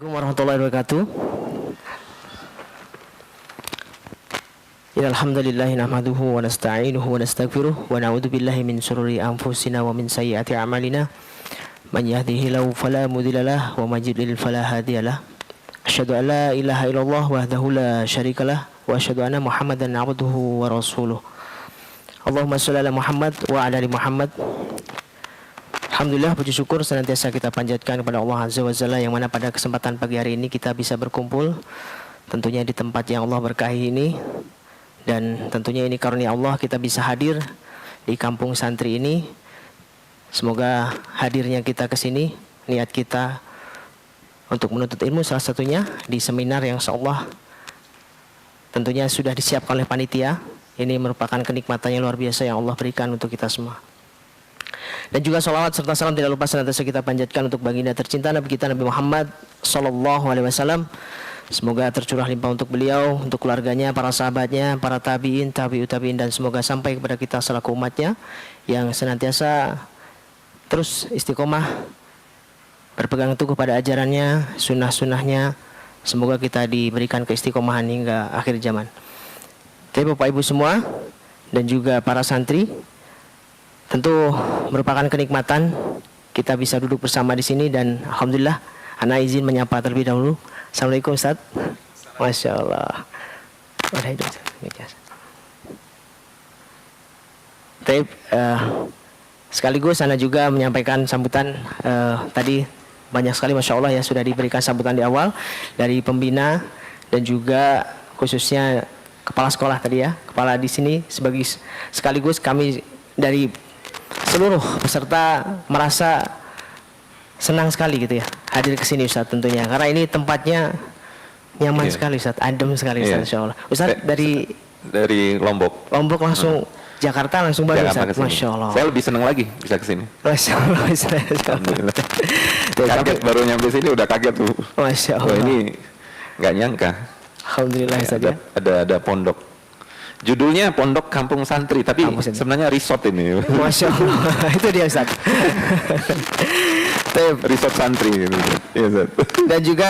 Assalamualaikum warahmatullahi wabarakatuh. Alhamdulillahi nahmaduhu wa nasta'inuhu wa nastaghfiruh wa na'udzu billahi min shururi anfusina wa min sayyiati a'malina. Man yahdihillahu fala mudhillalah wa may yudlil fala hadiyalah. Asyhadu an la ilaha illallah wahdahu la syarikalah wa asyhadu anna Muhammadan 'abduhu wa rasuluh. Allahumma shalli ala Muhammad wa ala ali Muhammad. Alhamdulillah, puji syukur senantiasa kita panjatkan kepada Allah Azza wa Jalla yang mana pada kesempatan pagi hari ini kita bisa berkumpul tentunya di tempat yang Allah berkahi ini, dan tentunya ini karunia Allah kita bisa hadir di kampung santri ini. Semoga hadirnya kita ke sini, niat kita untuk menuntut ilmu salah satunya di seminar yang insyaallah tentunya sudah disiapkan oleh panitia. Ini merupakan kenikmatan yang luar biasa yang Allah berikan untuk kita semua. Dan juga salawat serta salam tidak lupa senantiasa kita panjatkan untuk baginda tercinta Nabi kita Nabi Muhammad sallallahu alaihi wasallam. Semoga tercurah limpah untuk beliau, untuk keluarganya, para sahabatnya, para tabi'in, tabi'in, dan semoga sampai kepada kita selaku umatnya yang senantiasa terus istiqomah berpegang teguh pada ajarannya, sunnah-sunnahnya. Semoga kita diberikan keistiqomahan hingga akhir zaman. Tapi Bapak Ibu semua dan juga para santri, tentu merupakan kenikmatan kita bisa duduk bersama di sini, dan alhamdulillah ana izin menyapa terlebih dahulu. Assalamualaikum Ustaz. Masya Allah. Tapi sekaligus ana juga menyampaikan sambutan tadi banyak sekali Masya Allah ya sudah diberikan sambutan di awal dari pembina dan juga khususnya kepala sekolah tadi ya, kepala di sini sebagai sekaligus kami dari seluruh peserta merasa senang sekali gitu ya hadir ke sini Ustaz tentunya, karena ini tempatnya nyaman sekali Ustaz, adem sekali Ustaz insyaallah. Ustaz dari Lombok langsung Jakarta langsung Bandung Ustaz. Masya Allah. Saya lebih senang lagi bisa ke sini. Masya Allah. Alhamdulillah. Kaget baru nyampe sini udah kaget tuh. Masya Allah. Wah, ini nggak nyangka. Alhamdulillah Ustaz ya. Ada pondok. Judulnya Pondok Kampung Santri, tapi sebenarnya resort ini. Masya Allah. Itu dia Ustaz. Resort santri gitu. Ya, Ustaz. Dan juga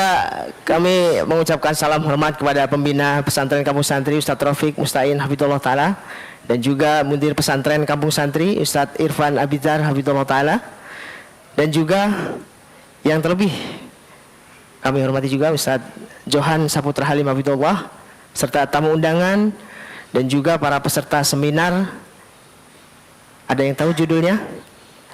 kami mengucapkan salam hormat kepada pembina pesantren Kampung Santri Ustaz Rafiq Mustain Hafidhullah Ta'ala, dan juga mudir pesantren Kampung Santri Ustaz Irfan Abizar Hafidhullah Ta'ala, dan juga yang terlebih kami hormati juga Ustaz Johan Saputra Halim Hafidhullah, serta tamu undangan dan juga para peserta seminar. Ada yang tahu judulnya?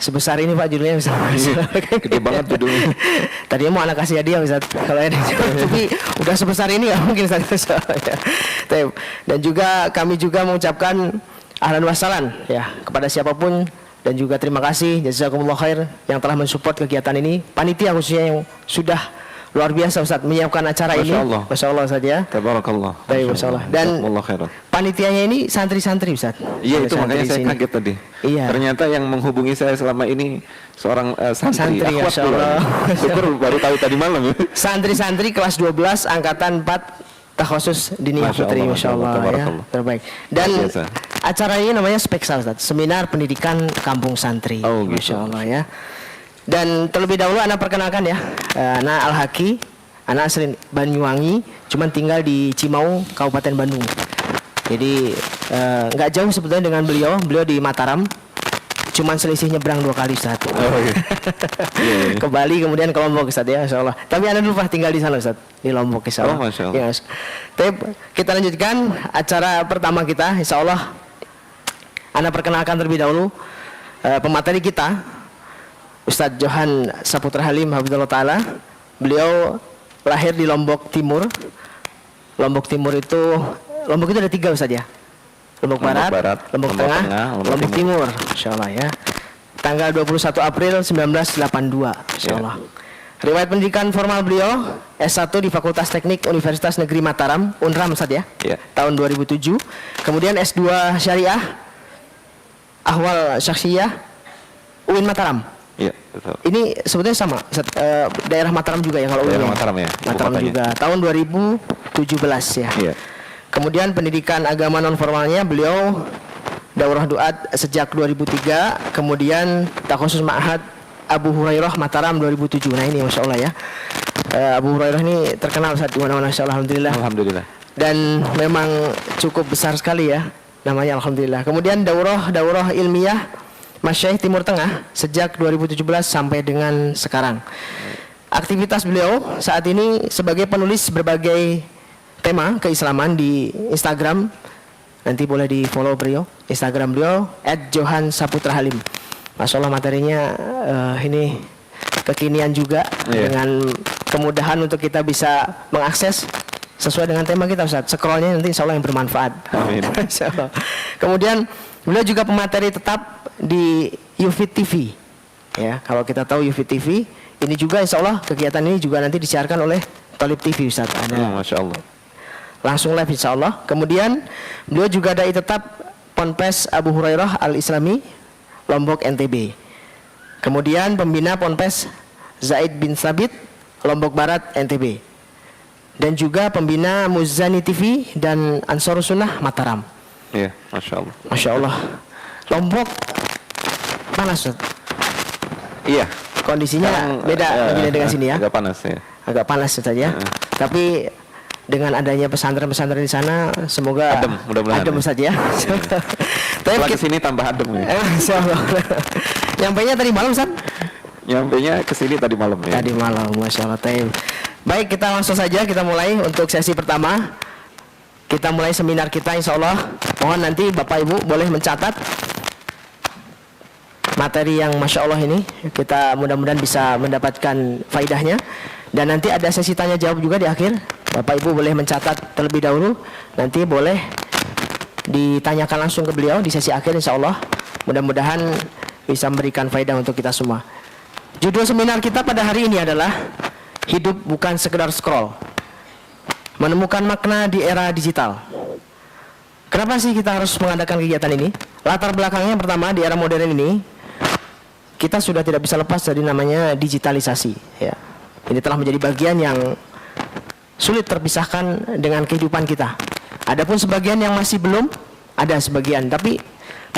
Sebesar ini Pak judulnya Ustaz. Gede banget judulnya. Tadinya mau anak kasih hadiah Ustaz kalau ada, tapi udah sebesar ini ya mungkin Ustaz. Dan juga kami juga mengucapkan ahlan wa sahlan ya kepada siapapun, dan juga terima kasih jazakumullah khair yang telah mensupport kegiatan ini, panitia khususnya yang sudah luar biasa Ustaz menyiapkan acara ini. Masya Allah Ustaz ya. Tabarakallah. Baik, Masya Allah. Dan panitianya ini santri-santri Ustaz. Iya, itu makanya saya kaget tadi. Iya. Ternyata yang menghubungi saya selama ini seorang santri. Masya Allah. Syukur baru tahu tadi malam. Santri-santri kelas 12 angkatan 4 takhusus Diniyah Putri. Masya Allah ya. Terbaik. Dan acara ini namanya Speksal Ustaz, Seminar Pendidikan Kampung Santri. Oh, gitu. Masya Allah ya. Dan terlebih dahulu Ana perkenalkan ya, Ana Al-Haki, Ana asli Banyuwangi, cuman tinggal di Cimau, Kabupaten Bandung. Jadi nggak jauh sebetulnya dengan beliau di Mataram, cuman selisih nyebrang 2 kali Ustaz. Oh, iya. Ke Bali kemudian ke Lombok Ustaz ya, Masya Allah. Tapi Ana dulu pernah tinggal di sana Ustaz, di Lombok Insya Allah. Oh, Masya Allah. Ya, tapi kita lanjutkan acara pertama kita, Insya Allah. Ana perkenalkan terlebih dahulu pemateri kita, Ustadz Johan Saputra Halim Hafidhullah Ta'ala. Beliau lahir di Lombok Timur. Lombok Timur itu, Lombok itu ada 3 Ustadz ya. Lombok Barat, Lombok Tengah, Lombok Timur. Insya Allah ya. Tanggal 21 April 1982. Insya Allah. Riwayat pendidikan formal beliau S1 di Fakultas Teknik Universitas Negeri Mataram, Unram Ustadz ya. Tahun 2007. Kemudian S2 Syariah Ahwal Syakhsiyah UIN Mataram. Iya, betul. Ini sebetulnya sama daerah Mataram juga ya kalau daerah Mataram ya. Mataram juga tahun 2017 ya. Iya. Kemudian pendidikan agama non formalnya beliau daurah duat sejak 2003, kemudian takhusus Ma'had Abu Hurairah Mataram 2007. Nah ini Masya Allah ya. Abu Hurairah ini terkenal Ustaz di mana-mana, insyaallah, alhamdulillah. Alhamdulillah. Dan memang cukup besar sekali ya namanya, alhamdulillah. Kemudian daurah ilmiah Masyaikh Timur Tengah sejak 2017 sampai dengan sekarang. Aktivitas beliau saat ini sebagai penulis berbagai tema keislaman di Instagram. Nanti boleh di follow beliau, Instagram beliau @johansaputrahalim. Masya Allah materinya ini kekinian juga, dengan kemudahan untuk kita bisa mengakses sesuai dengan tema kita, Ustaz. Scrollnya nanti insya Allah yang bermanfaat. Amin. Insya Allah. Kemudian beliau juga pemateri tetap di Yufid TV. Ya, kalau kita tahu Yufid TV, ini juga insya Allah kegiatan ini juga nanti disiarkan oleh Talib TV, Ustaz. Ada Masya Allah. langsung live insya Allah. Kemudian beliau juga dai tetap Ponpes Abu Hurairah Al-Islami Lombok NTB. Kemudian pembina Ponpes Zaid bin Sabit Lombok Barat NTB. Dan juga pembina Muzani TV dan Ansor Sunnah Mataram. Iya, Masya Allah. Masya Allah. Lombok panas, Ustaz. Iya. Kondisinya beda dengan sini ya. Agak panas ya. Agak panas saja. Tapi dengan adanya pesantren-pesantren di sana, semoga adem, mudah-mudahan adem saja. Tapi kesini tambah adem ya. Nyampainya tadi malam, Ustaz? Nyampainya kesini tadi malam ya. Tadi malam, Masya Allah. Baik, kita langsung saja kita mulai untuk sesi pertama. Kita mulai seminar kita, insya Allah. Mohon nanti Bapak Ibu boleh mencatat materi yang Masya Allah ini. Kita mudah-mudahan bisa mendapatkan faidahnya. Dan nanti ada sesi tanya jawab juga di akhir. Bapak Ibu boleh mencatat terlebih dahulu. Nanti boleh ditanyakan langsung ke beliau di sesi akhir, insya Allah. Mudah-mudahan bisa memberikan faidah untuk kita semua. Judul seminar kita pada hari ini adalah Hidup Bukan Sekedar Scroll, Menemukan Makna di Era Digital. Kenapa sih kita harus mengadakan kegiatan ini? Latar belakangnya pertama, di era modern ini kita sudah tidak bisa lepas dari namanya digitalisasi ya. Ini telah menjadi bagian yang sulit terpisahkan dengan kehidupan kita. Adapun sebagian yang masih belum, ada sebagian, tapi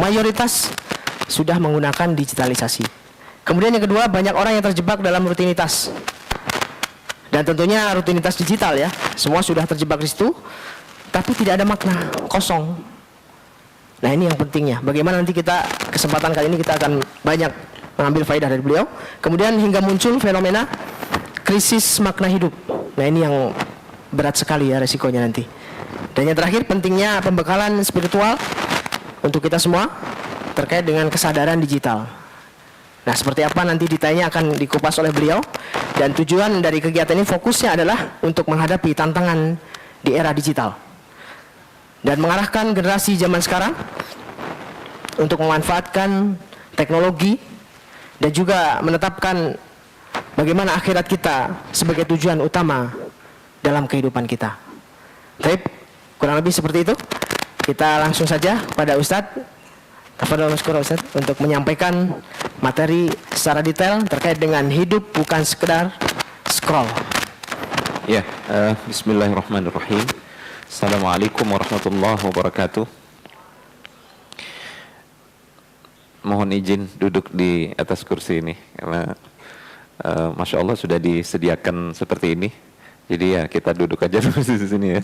mayoritas sudah menggunakan digitalisasi. Kemudian yang kedua, banyak orang yang terjebak dalam rutinitas. Dan tentunya rutinitas digital ya, semua sudah terjebak di situ, tapi tidak ada makna, kosong. Nah ini yang pentingnya. Bagaimana nanti kita, kesempatan kali ini kita akan banyak mengambil faedah dari beliau. Kemudian hingga muncul fenomena krisis makna hidup. Nah ini yang berat sekali ya resikonya nanti. Dan yang terakhir, pentingnya pembekalan spiritual untuk kita semua terkait dengan kesadaran digital. Nah seperti apa nanti detailnya akan dikupas oleh beliau. Dan tujuan dari kegiatan ini fokusnya adalah untuk menghadapi tantangan di era digital dan mengarahkan generasi zaman sekarang untuk memanfaatkan teknologi dan juga menetapkan bagaimana akhirat kita sebagai tujuan utama dalam kehidupan kita. Baik, kurang lebih seperti itu. Kita langsung saja pada Ustadz. Tafadhol masykur Ustaz untuk menyampaikan materi secara detail terkait dengan hidup bukan sekedar scroll. Ya, bismillahirrahmanirrahim. Assalamualaikum warahmatullahi wabarakatuh. Mohon izin duduk di atas kursi ini karena Masya Allah sudah disediakan seperti ini. Jadi ya kita duduk aja di sini ya.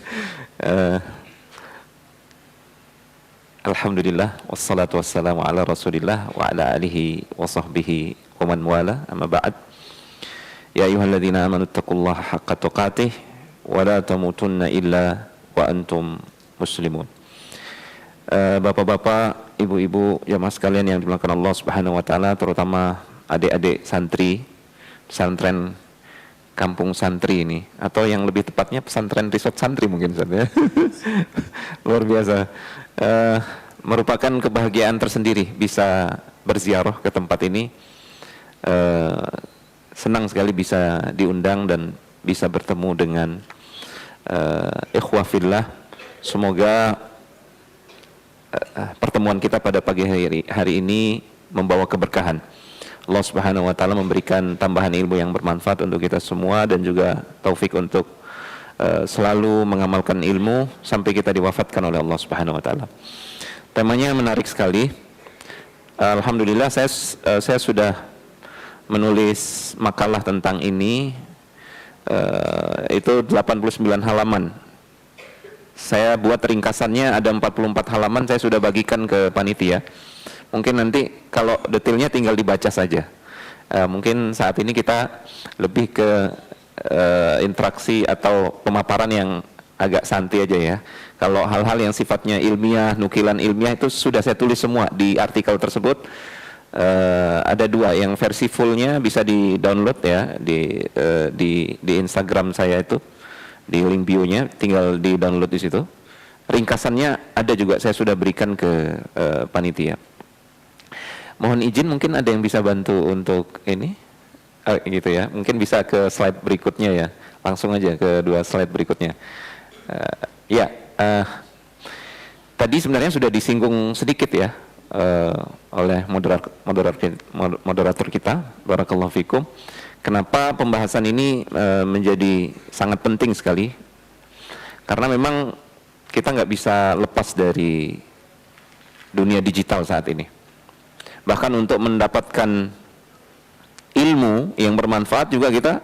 Alhamdulillah wassalatu wassalamu ala Rasulillah wa ala alihi wa sahbihi wa man wala, amma ba'd. Ya ayyuhalladzina amanu taqullaha haqqa tuqatih wa la tamutunna illa wa antum muslimun. Bapak-bapak, ibu-ibu, jamaah sekalian yang dimuliakan Allah Subhanahu wa taala, terutama adik-adik santri pesantren Kampung Santri ini, atau yang lebih tepatnya pesantren Resort Santri mungkin saja. Luar biasa. Merupakan kebahagiaan tersendiri bisa berziarah ke tempat ini. Senang sekali bisa diundang dan bisa bertemu dengan ikhwah fillah. Semoga pertemuan kita pada pagi hari ini membawa keberkahan. Allah Subhanahu wa taala memberikan tambahan ilmu yang bermanfaat untuk kita semua dan juga taufik untuk selalu mengamalkan ilmu sampai kita diwafatkan oleh Allah Subhanahu wa taala. Temanya menarik sekali. Alhamdulillah saya sudah menulis makalah tentang ini Itu 89 halaman. Saya buat ringkasannya ada 44 halaman, saya sudah bagikan ke panitia. Mungkin nanti kalau detailnya tinggal dibaca saja. Mungkin saat ini kita lebih ke interaksi atau pemaparan yang agak santai aja ya. Kalau hal-hal yang sifatnya ilmiah, nukilan ilmiah itu sudah saya tulis semua di artikel tersebut. Ada 2, yang versi fullnya bisa di-download ya di Instagram saya itu, di link bio-nya, tinggal di-download di situ. Ringkasannya ada juga, saya sudah berikan ke panitia. Mohon izin, mungkin ada yang bisa bantu untuk ini, gitu ya. Mungkin bisa ke slide berikutnya ya. Langsung aja ke 2 slide berikutnya. Tadi sebenarnya sudah disinggung sedikit ya oleh moderator kita, barakallahu fikum. Kenapa pembahasan ini menjadi sangat penting sekali? Karena memang kita nggak bisa lepas dari dunia digital saat ini. Bahkan untuk mendapatkan ilmu yang bermanfaat juga kita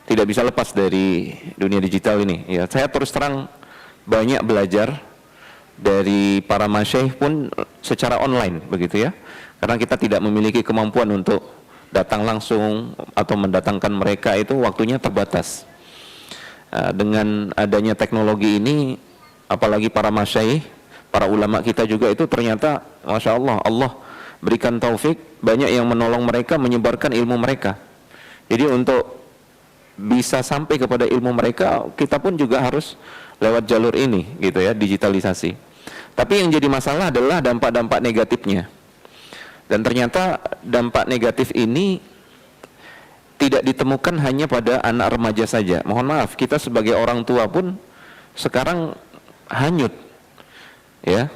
tidak bisa lepas dari dunia digital ini. Ya, saya terus terang banyak belajar dari para masyaikh pun secara online begitu ya. Karena kita tidak memiliki kemampuan untuk datang langsung atau mendatangkan mereka, itu waktunya terbatas. Dengan adanya teknologi ini, apalagi para masyaikh, para ulama kita juga itu ternyata Masya Allah, Allah berikan taufik, banyak yang menolong mereka menyebarkan ilmu mereka. Jadi untuk bisa sampai kepada ilmu mereka, kita pun juga harus lewat jalur ini gitu ya, digitalisasi. Tapi yang jadi masalah adalah dampak-dampak negatifnya. Dan ternyata dampak negatif ini tidak ditemukan hanya pada anak remaja saja. Mohon maaf, kita sebagai orang tua pun sekarang hanyut ya,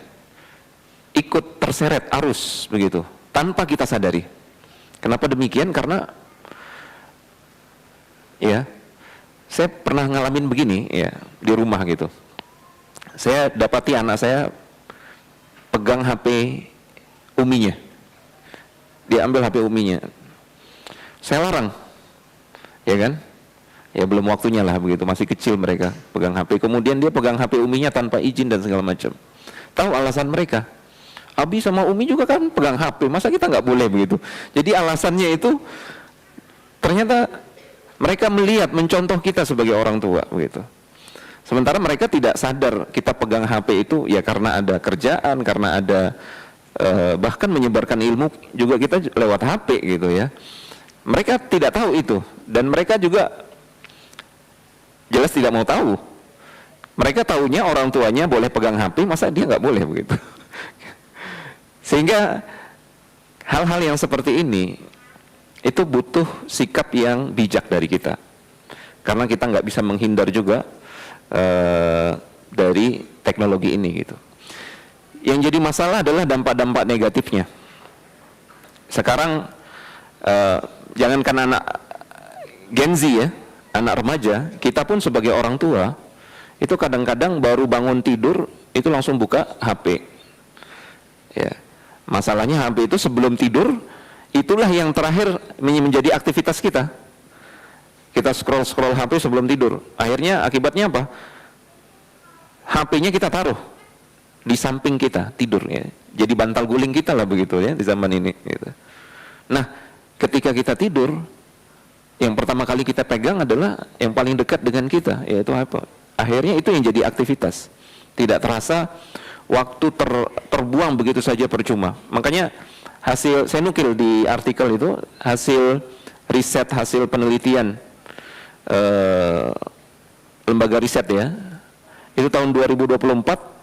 ikut terseret arus begitu, tanpa kita sadari. Kenapa demikian? Karena ya, saya pernah ngalamin begini ya, di rumah gitu. Saya dapati anak saya pegang HP uminya. Dia ambil HP uminya. Saya larang. Ya kan? Ya belum waktunya lah begitu, masih kecil mereka pegang HP. Kemudian dia pegang HP uminya tanpa izin dan segala macam. Tahu alasan mereka? Abi sama Umi juga kan pegang HP, masa kita nggak boleh begitu? Jadi alasannya itu ternyata mereka melihat, mencontoh kita sebagai orang tua begitu. Sementara mereka tidak sadar kita pegang HP itu ya karena ada kerjaan, karena ada bahkan menyebarkan ilmu juga kita lewat HP gitu ya. Mereka tidak tahu itu, dan mereka juga jelas tidak mau tahu. Mereka tahunya orang tuanya boleh pegang HP, masa dia nggak boleh begitu. Sehingga hal-hal yang seperti ini itu butuh sikap yang bijak dari kita, karena kita nggak bisa menghindar juga dari teknologi ini gitu. Yang jadi masalah adalah dampak-dampak negatifnya. Sekarang jangankan anak Gen Z ya, anak remaja, kita pun sebagai orang tua itu kadang-kadang baru bangun tidur itu langsung buka HP ya. Masalahnya HP itu sebelum tidur itulah yang terakhir menjadi aktivitas kita. Kita scroll HP sebelum tidur. Akhirnya akibatnya apa? HP-nya kita taruh di samping kita tidur ya. Jadi bantal guling kita lah begitu ya di zaman ini gitu. Nah, ketika kita tidur, yang pertama kali kita pegang adalah yang paling dekat dengan kita, yaitu apa? Akhirnya itu yang jadi aktivitas. Tidak terasa waktu terbuang begitu saja percuma. Makanya hasil, saya nukil di artikel itu, hasil riset, hasil penelitian lembaga riset ya, itu tahun 2024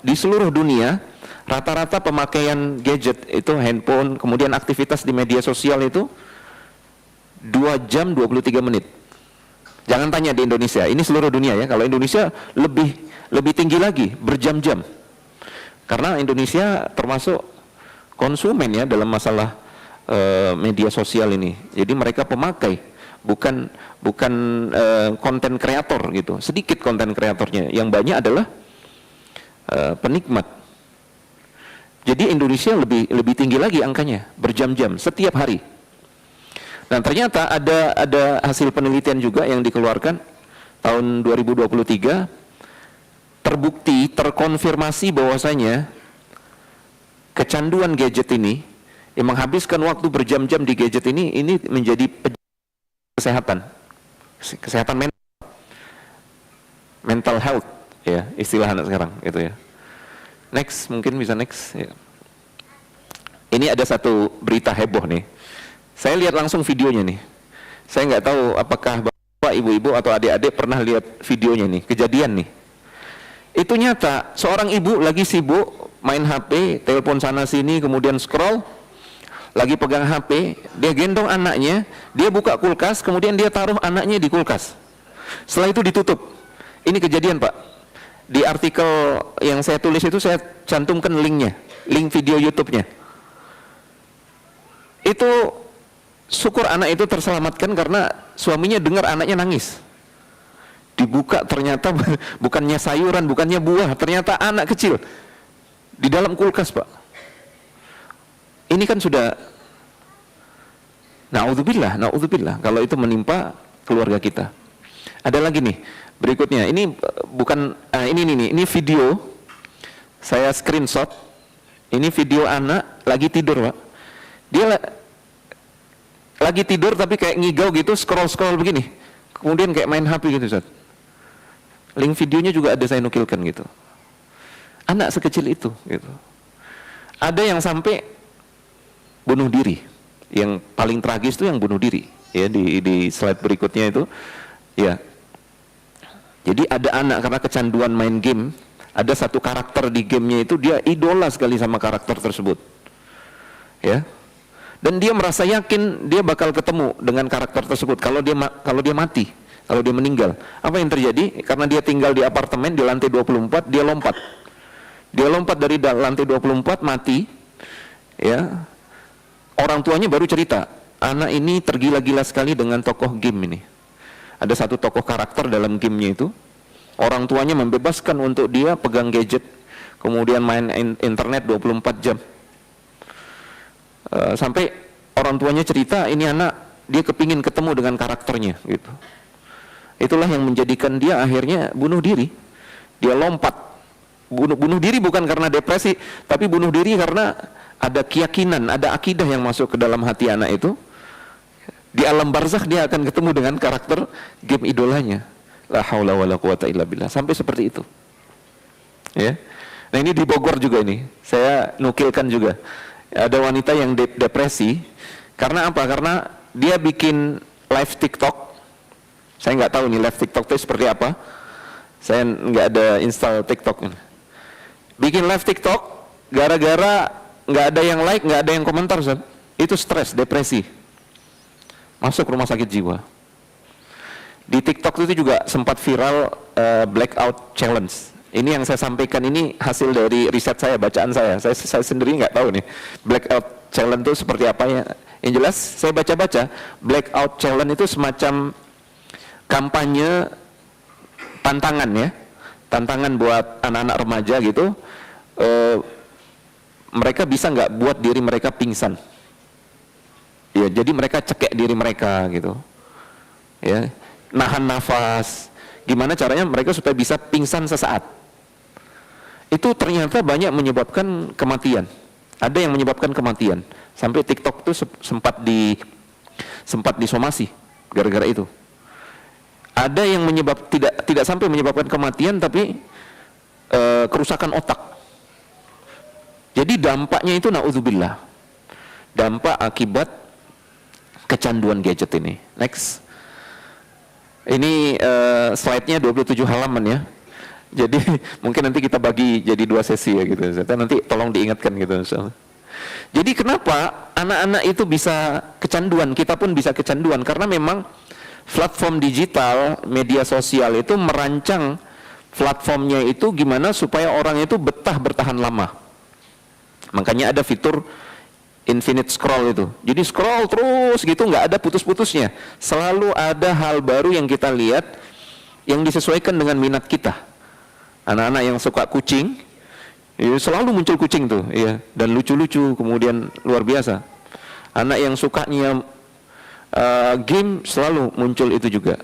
di seluruh dunia rata-rata pemakaian gadget itu handphone, kemudian aktivitas di media sosial itu 2 jam 23 menit. Jangan tanya di Indonesia, ini seluruh dunia ya. Kalau Indonesia lebih tinggi lagi, berjam-jam. Karena Indonesia termasuk konsumen ya dalam masalah media sosial ini. Jadi mereka pemakai, bukan konten kreator gitu. Sedikit konten kreatornya, yang banyak adalah penikmat. Jadi Indonesia lebih tinggi lagi angkanya, berjam-jam setiap hari. Nah ternyata ada hasil penelitian juga yang dikeluarkan tahun 2023 terbukti, terkonfirmasi bahwasanya kecanduan gadget ini yang menghabiskan waktu berjam-jam di gadget ini menjadi kesehatan mental health ya, istilah anak sekarang itu ya. Next, mungkin bisa next ya. Ini ada satu berita heboh nih. Saya lihat langsung videonya nih. Saya nggak tahu apakah bapak, ibu-ibu atau adik-adik pernah lihat videonya nih, kejadian nih. Itu nyata, seorang ibu lagi sibuk main HP, telepon sana sini, kemudian scroll, lagi pegang HP, dia gendong anaknya, dia buka kulkas, kemudian dia taruh anaknya di kulkas. Setelah itu ditutup. Ini kejadian, Pak. Di artikel yang saya tulis itu saya cantumkan linknya, link video YouTube-nya. Itu syukur anak itu terselamatkan karena suaminya dengar anaknya nangis. Dibuka ternyata bukannya sayuran, bukannya buah, ternyata anak kecil di dalam kulkas, Pak. Ini kan sudah naudzubillah kalau itu menimpa keluarga kita. Ada lagi nih berikutnya, ini bukan ini video saya screenshot. Ini video anak lagi tidur, Pak. Dia lagi tidur tapi kayak ngigau gitu, scroll begini, kemudian kayak main HP gitu, Ustaz. Link videonya juga ada saya nukilkan gitu. Anak sekecil itu gitu. Ada yang sampai bunuh diri. Yang paling tragis itu yang bunuh diri ya, di slide berikutnya itu ya. Jadi ada anak karena kecanduan main game, ada satu karakter di gamenya itu dia idola sekali sama karakter tersebut ya, dan dia merasa yakin dia bakal ketemu dengan karakter tersebut kalau dia mati, kalau dia meninggal. Apa yang terjadi? Karena dia tinggal di apartemen di lantai 24, dia lompat dari lantai 24, mati ya. Orang tuanya baru cerita, anak ini tergila-gila sekali dengan tokoh game ini. Ada satu tokoh karakter dalam gamenya itu, orang tuanya membebaskan untuk dia pegang gadget, kemudian main internet 24 jam. Sampai orang tuanya cerita, ini anak, dia kepingin ketemu dengan karakternya gitu. Itulah yang menjadikan dia akhirnya bunuh diri. Dia lompat, bunuh diri bukan karena depresi, tapi bunuh diri karena ada keyakinan, ada akidah yang masuk ke dalam hati anak itu. Di alam barzakh dia akan ketemu dengan karakter game idolanya. La haula wala quwata illa billah. Sampai seperti itu. Ya. Nah, ini di Bogor juga ini. Saya nukilkan juga. Ada wanita yang depresi karena apa? Karena dia bikin live TikTok. Saya nggak tahu nih live TikTok itu seperti apa. Saya nggak ada install TikTok. Bikin live TikTok gara-gara nggak ada yang like, nggak ada yang komentar, Ustaz. Itu stres, depresi. Masuk rumah sakit jiwa. Di TikTok itu juga sempat viral blackout challenge. Ini yang saya sampaikan ini hasil dari riset saya, bacaan saya. Saya sendiri nggak tahu nih blackout challenge itu seperti apa ya. Yang jelas saya baca-baca, blackout challenge itu semacam kampanye tantangan ya, tantangan buat anak-anak remaja gitu. Mereka bisa nggak buat diri mereka pingsan? Ya, jadi mereka cekek diri mereka gitu. Ya, nahan nafas. Gimana caranya mereka supaya bisa pingsan sesaat? Itu ternyata banyak menyebabkan kematian. Ada yang menyebabkan kematian. Sampai TikTok itu sempat disomasi gara-gara itu. Ada yang tidak sampai menyebabkan kematian, tapi kerusakan otak. Jadi dampaknya itu naudzubillah. Dampak akibat kecanduan gadget ini. Next. Ini slide-nya 27 halaman ya. Jadi mungkin nanti kita bagi jadi 2 sesi ya gitu. Nanti tolong diingatkan gitu. Jadi kenapa anak-anak itu bisa kecanduan, kita pun bisa kecanduan? Karena memang platform digital, media sosial itu merancang platformnya itu gimana supaya orang itu betah bertahan lama. Makanya ada fitur infinite scroll itu. Jadi scroll terus gitu, nggak ada putus-putusnya. Selalu ada hal baru yang kita lihat yang disesuaikan dengan minat kita. Anak-anak yang suka kucing, ya selalu muncul kucing tuh, ya, dan lucu-lucu, kemudian luar biasa. Anak yang sukanya game selalu muncul itu juga.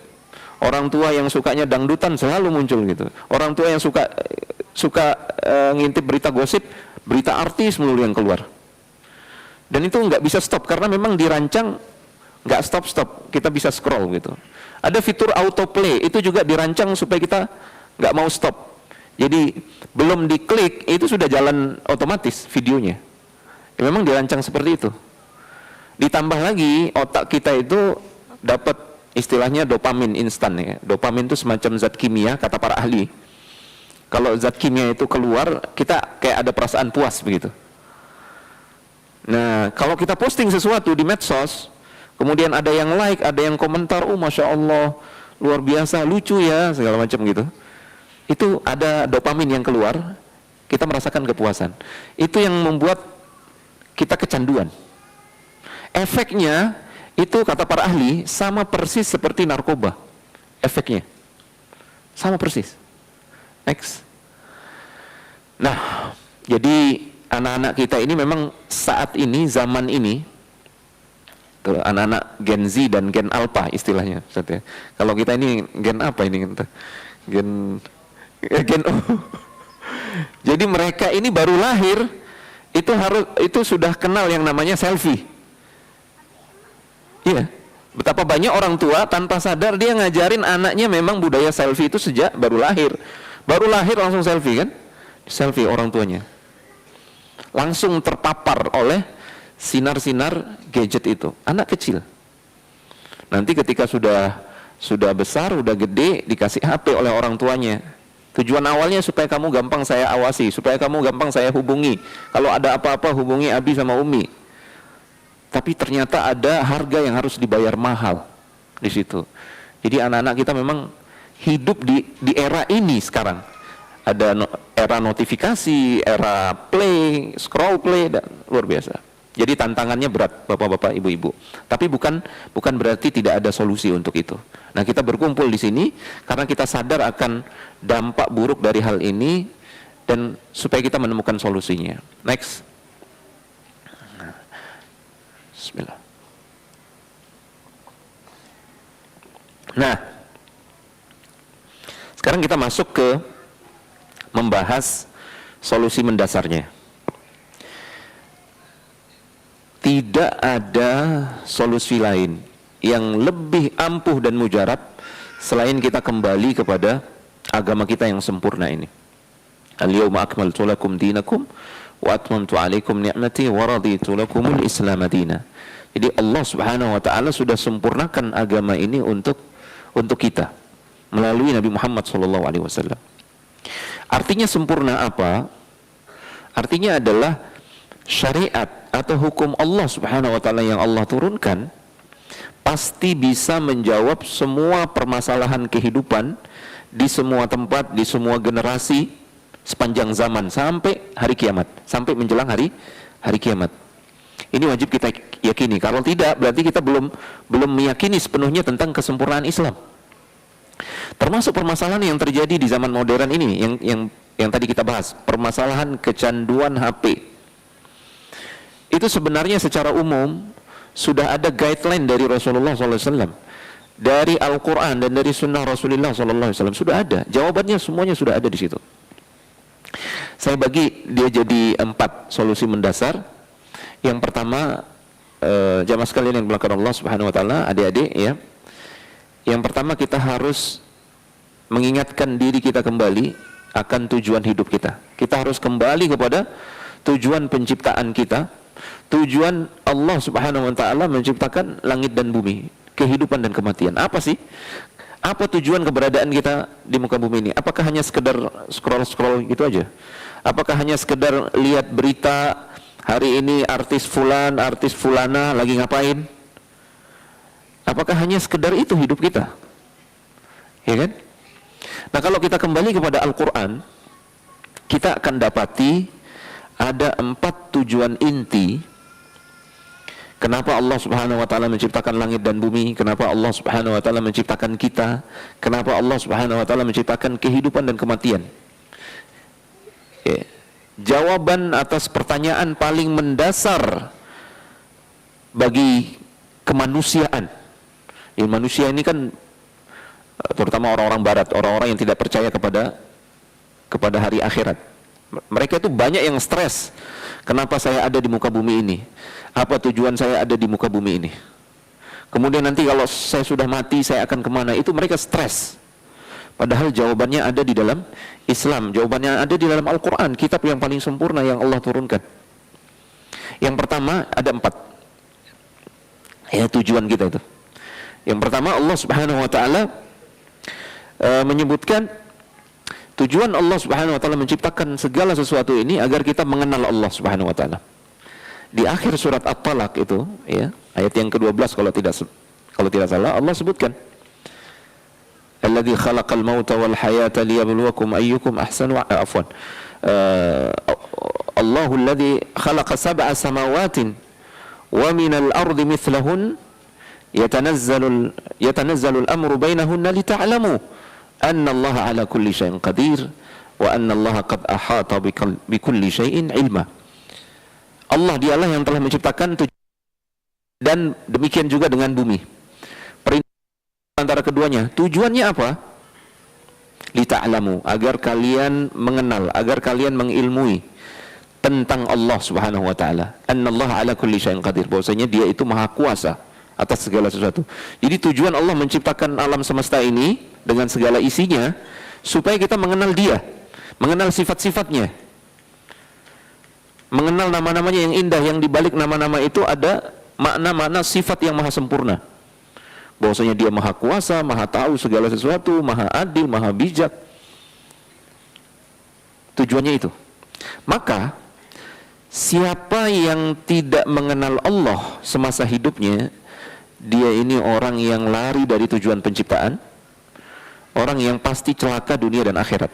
Orang tua yang sukanya dangdutan selalu muncul gitu. Orang tua yang suka ngintip berita gosip, berita artis melulu yang keluar. Dan itu nggak bisa stop karena memang dirancang nggak stop. Kita bisa scroll gitu. Ada fitur autoplay, itu juga dirancang supaya kita nggak mau stop. Jadi belum diklik itu sudah jalan otomatis videonya. Ya, memang dirancang seperti itu. Ditambah lagi otak kita itu dapat istilahnya dopamin instan ya. Dopamin itu semacam zat kimia kata para ahli. Kalau zat kimia itu keluar, kita kayak ada perasaan puas begitu. Nah, kalau kita posting sesuatu di medsos, kemudian ada yang like, ada yang komentar, oh Masya Allah, luar biasa, lucu ya, segala macam gitu. Itu ada dopamin yang keluar, kita merasakan kepuasan. Itu yang membuat kita kecanduan. Efeknya, itu kata para ahli, sama persis seperti narkoba. Efeknya. Sama persis. Next. Nah, jadi anak-anak kita ini memang saat ini, zaman ini, anak-anak Gen Z dan Gen Alpha istilahnya. Kalau kita ini Gen apa ini? Gen O. Jadi mereka ini baru lahir, itu sudah kenal yang namanya selfie. Iya. Betapa banyak orang tua tanpa sadar dia ngajarin anaknya memang budaya selfie itu sejak baru lahir. Baru lahir langsung selfie kan? Selfie orang tuanya. Langsung terpapar oleh sinar-sinar gadget itu. Anak kecil. Nanti ketika sudah besar, udah gede, dikasih HP oleh orang tuanya. Tujuan awalnya supaya kamu gampang saya awasi, supaya kamu gampang saya hubungi. Kalau ada apa-apa hubungi Abi sama Umi. Tapi ternyata ada harga yang harus dibayar mahal di situ. Jadi anak-anak kita memang hidup di era ini sekarang. Ada era notifikasi, era play, scroll play, dan luar biasa. Jadi tantangannya berat, bapak-bapak, ibu-ibu. Tapi bukan berarti tidak ada solusi untuk itu. Nah, kita berkumpul di sini karena kita sadar akan dampak buruk dari hal ini dan supaya kita menemukan solusinya. Next. Bismillah. Nah, sekarang kita masuk ke membahas solusi mendasarnya. Tidak ada solusi lain yang lebih ampuh dan mujarab selain kita kembali kepada agama kita yang sempurna ini. Al-yawma akmaltu lakum dinakum wa atmamtu alaikum ni'mati wa raditu lakumul Islam madina. Jadi Allah Subhanahu wa taala sudah sempurnakan agama ini untuk kita melalui Nabi Muhammad sallallahu alaihi wasallam. Artinya sempurna apa? Artinya adalah syariat atau hukum Allah Subhanahu wa taala yang Allah turunkan pasti bisa menjawab semua permasalahan kehidupan di semua tempat, di semua generasi sepanjang zaman sampai hari kiamat, sampai menjelang hari kiamat. Ini wajib kita yakini. Kalau tidak, berarti kita belum meyakini sepenuhnya tentang kesempurnaan Islam. Termasuk permasalahan yang terjadi di zaman modern ini, yang tadi kita bahas, permasalahan kecanduan HP. Itu sebenarnya secara umum sudah ada guideline dari Rasulullah SAW, dari Al-Quran dan dari Sunnah Rasulullah SAW, sudah ada. Jawabannya semuanya sudah ada di situ. Saya bagi dia jadi 4 solusi mendasar. Yang pertama, jamaah sekalian yang dimuliakan Allah Subhanahu wa taala, adik-adik ya. Yang pertama, kita harus mengingatkan diri kita kembali akan tujuan hidup kita. Kita harus kembali kepada tujuan penciptaan kita. Tujuan Allah Subhanahu wa taala menciptakan langit dan bumi, kehidupan dan kematian. Apa sih? Apa tujuan keberadaan kita di muka bumi ini? Apakah hanya sekedar scroll gitu aja? Apakah hanya sekedar lihat berita hari ini artis fulan, artis fulana lagi ngapain? Apakah hanya sekedar itu hidup kita? Ya kan? Nah, kalau kita kembali kepada Al-Quran, kita akan dapati ada 4 tujuan inti kenapa Allah Subhanahu wa taala menciptakan langit dan bumi, kenapa Allah Subhanahu wa taala menciptakan kita, kenapa Allah Subhanahu wa taala menciptakan kehidupan dan kematian. Jawaban atas pertanyaan paling mendasar bagi kemanusiaan. Manusia ini kan terutama orang-orang barat, orang-orang yang tidak percaya kepada hari akhirat. Mereka itu banyak yang stres. Kenapa saya ada di muka bumi ini? Apa tujuan saya ada di muka bumi ini? Kemudian nanti kalau saya sudah mati, saya akan kemana? Itu mereka stres. Padahal jawabannya ada di dalam Islam, jawabannya ada di dalam Al-Quran, kitab yang paling sempurna yang Allah turunkan. Yang pertama, ada 4 ya tujuan kita itu. Yang pertama, Allah Subhanahu wa ta'ala menyebutkan tujuan Allah Subhanahu wa ta'ala menciptakan segala sesuatu ini agar kita mengenal Allah Subhanahu wa ta'ala. Di akhir surat At-Talaq itu, ya, ayat yang ke-12 kalau tidak salah, Allah sebutkan, Alladzi khalaqal mauta wal hayata liyabluwakum ayyukum ahsanu Allahu alladzi khalaqa sab'a samawatin wa minal ardi mithlahun yatanazzalu al-amru bainahunna lita'lamu anna Allah ala kulli syai'in qadir wa anna Allah qad ahata bikulli syai'in ilma. Allah dialah yang telah menciptakan dan demikian juga dengan bumi. Antara keduanya, tujuannya apa? Lita'lamu, agar kalian mengenal, agar kalian mengilmui tentang Allah Subhanahu wa ta'ala. Annallaha ala kulli syai'in qadir, bahwasanya dia itu maha kuasa atas segala sesuatu. Jadi tujuan Allah menciptakan alam semesta ini dengan segala isinya supaya kita mengenal dia, mengenal sifat-sifatnya, mengenal nama-namanya yang indah, yang dibalik nama-nama itu ada makna-makna sifat yang maha sempurna. Bahwasanya dia maha kuasa, maha tahu segala sesuatu, maha adil, maha bijak. Tujuannya itu. Maka siapa yang tidak mengenal Allah semasa hidupnya, dia ini orang yang lari dari tujuan penciptaan, orang yang pasti celaka dunia dan akhirat.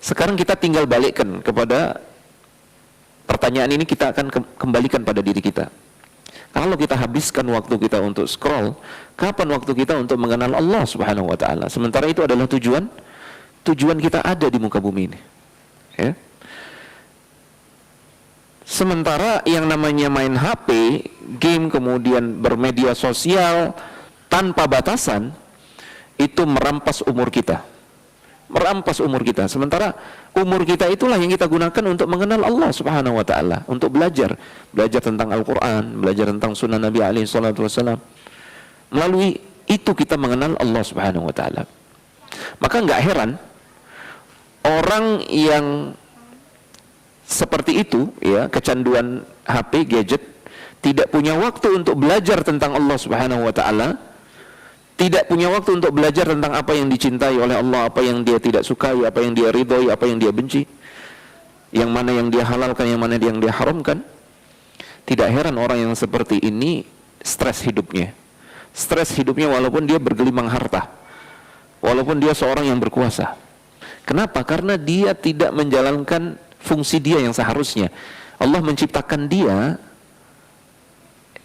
Sekarang kita tinggal balikkan kepada pertanyaan ini, kita akan kembalikan pada diri kita. Kalau kita habiskan waktu kita untuk scroll, kapan waktu kita untuk mengenal Allah Subhanahu wa ta'ala? Sementara itu adalah tujuan kita ada di muka bumi ini, ya. Sementara yang namanya main HP, game, kemudian bermedia sosial tanpa batasan, itu merampas umur kita. Sementara umur kita itulah yang kita gunakan untuk mengenal Allah Subhanahu wa ta'ala, untuk belajar tentang Al-Quran, belajar tentang sunnah Nabi alaihi salatu wassalam. Melalui itu kita mengenal Allah Subhanahu wa ta'ala. Maka nggak heran orang yang seperti itu, ya, kecanduan HP, gadget, tidak punya waktu untuk belajar tentang Allah Subhanahu wa ta'ala, tidak punya waktu untuk belajar tentang apa yang dicintai oleh Allah, apa yang dia tidak sukai, apa yang dia ridhoi, apa yang dia benci, yang mana yang dia halalkan, yang mana yang dia haramkan. Tidak heran orang yang seperti ini stres hidupnya walaupun dia bergelimang harta, walaupun dia seorang yang berkuasa. Kenapa? Karena dia tidak menjalankan fungsi dia yang seharusnya. Allah menciptakan dia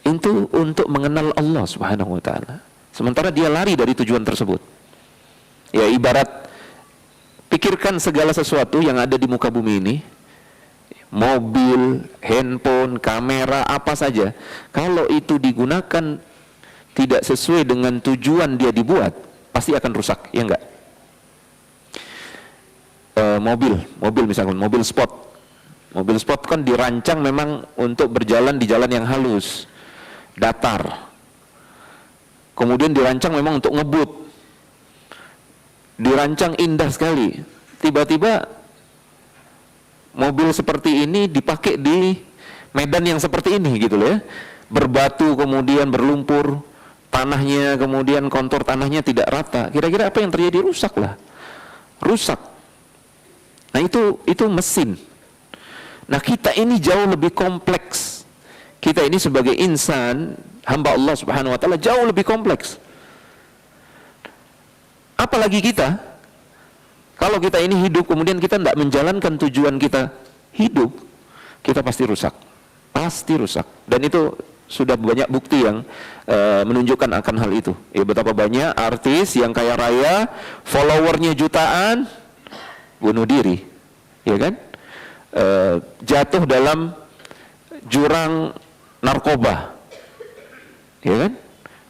itu untuk mengenal Allah Subhanahu wa ta'ala, sementara dia lari dari tujuan tersebut. Ya, ibarat pikirkan segala sesuatu yang ada di muka bumi ini, mobil, handphone, kamera, apa saja, kalau itu digunakan tidak sesuai dengan tujuan dia dibuat, pasti akan rusak, ya enggak? Mobil misalkan, mobil sport kan dirancang memang untuk berjalan di jalan yang halus, datar. Kemudian dirancang memang untuk ngebut, dirancang indah sekali. Tiba-tiba mobil seperti ini dipakai di medan yang seperti ini gitu loh, ya. Berbatu, kemudian berlumpur, tanahnya, kemudian kontur tanahnya tidak rata. Kira-kira apa yang terjadi? Rusak. Nah itu mesin. Nah kita ini jauh lebih kompleks. Kita ini sebagai insan, hamba Allah Subhanahu wa ta'ala, jauh lebih kompleks. Apalagi kita, kalau kita ini hidup kemudian kita tidak menjalankan tujuan kita hidup, kita pasti rusak. Dan itu sudah banyak bukti yang menunjukkan akan hal itu. Ya, betapa banyak artis yang kaya raya, followernya jutaan, bunuh diri, ya kan? Jatuh dalam jurang narkoba, ya kan?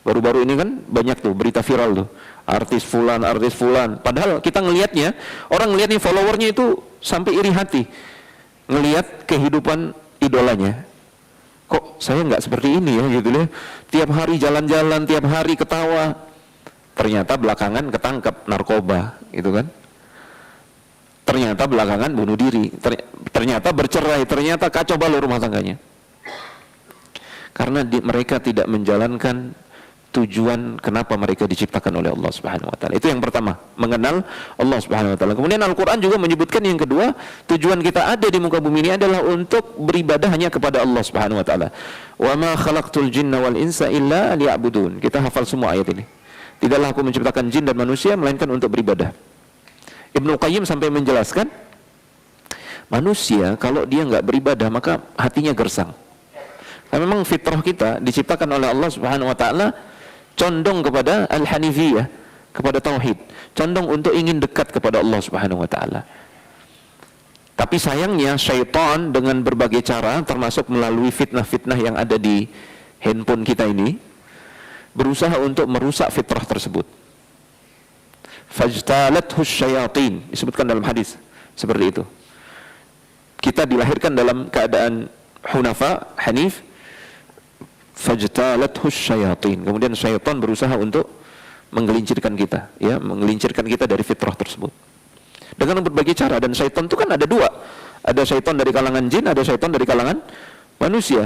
Baru-baru ini kan banyak tuh berita viral tuh, artis fulan. Padahal kita ngelihatnya, orang ngelihatnya followernya itu sampai iri hati. Ngelihat kehidupan idolanya. Kok saya nggak seperti ini ya gitu loh. Tiap hari jalan-jalan, tiap hari ketawa. Ternyata belakangan ketangkep narkoba, gitu kan. Ternyata belakangan bunuh diri, ternyata bercerai, ternyata kacau balau rumah tangganya. Karena mereka tidak menjalankan tujuan kenapa mereka diciptakan oleh Allah Subhanahu wa taala. Itu yang pertama, mengenal Allah Subhanahu wa taala. Kemudian Al-Qur'an juga menyebutkan yang kedua, tujuan kita ada di muka bumi ini adalah untuk beribadah hanya kepada Allah Subhanahu wa taala. Wa ma khalaqtul jinna wal insa illa liya'budun. Kita hafal semua ayat ini. Tidaklah aku menciptakan jin dan manusia melainkan untuk beribadah. Ibnu Qayyim sampai menjelaskan, manusia kalau dia nggak beribadah maka hatinya gersang. Karena memang fitrah kita diciptakan oleh Allah Subhanahu wa taala condong kepada al-hanifiyah, kepada tauhid, condong untuk ingin dekat kepada Allah Subhanahu wa taala. Tapi sayangnya syaitan dengan berbagai cara, termasuk melalui fitnah-fitnah yang ada di handphone kita ini, berusaha untuk merusak fitrah tersebut. Fajtalathus syayatin, disebutkan dalam hadis seperti itu. Kita dilahirkan dalam keadaan hunafa, hanif. Fajtalathus syayatin, kemudian syaitan berusaha untuk menggelincirkan kita, ya, menggelincirkan kita dari fitrah tersebut dengan berbagai cara. Dan syaitan itu kan ada dua, ada syaitan dari kalangan jin, ada syaitan dari kalangan manusia.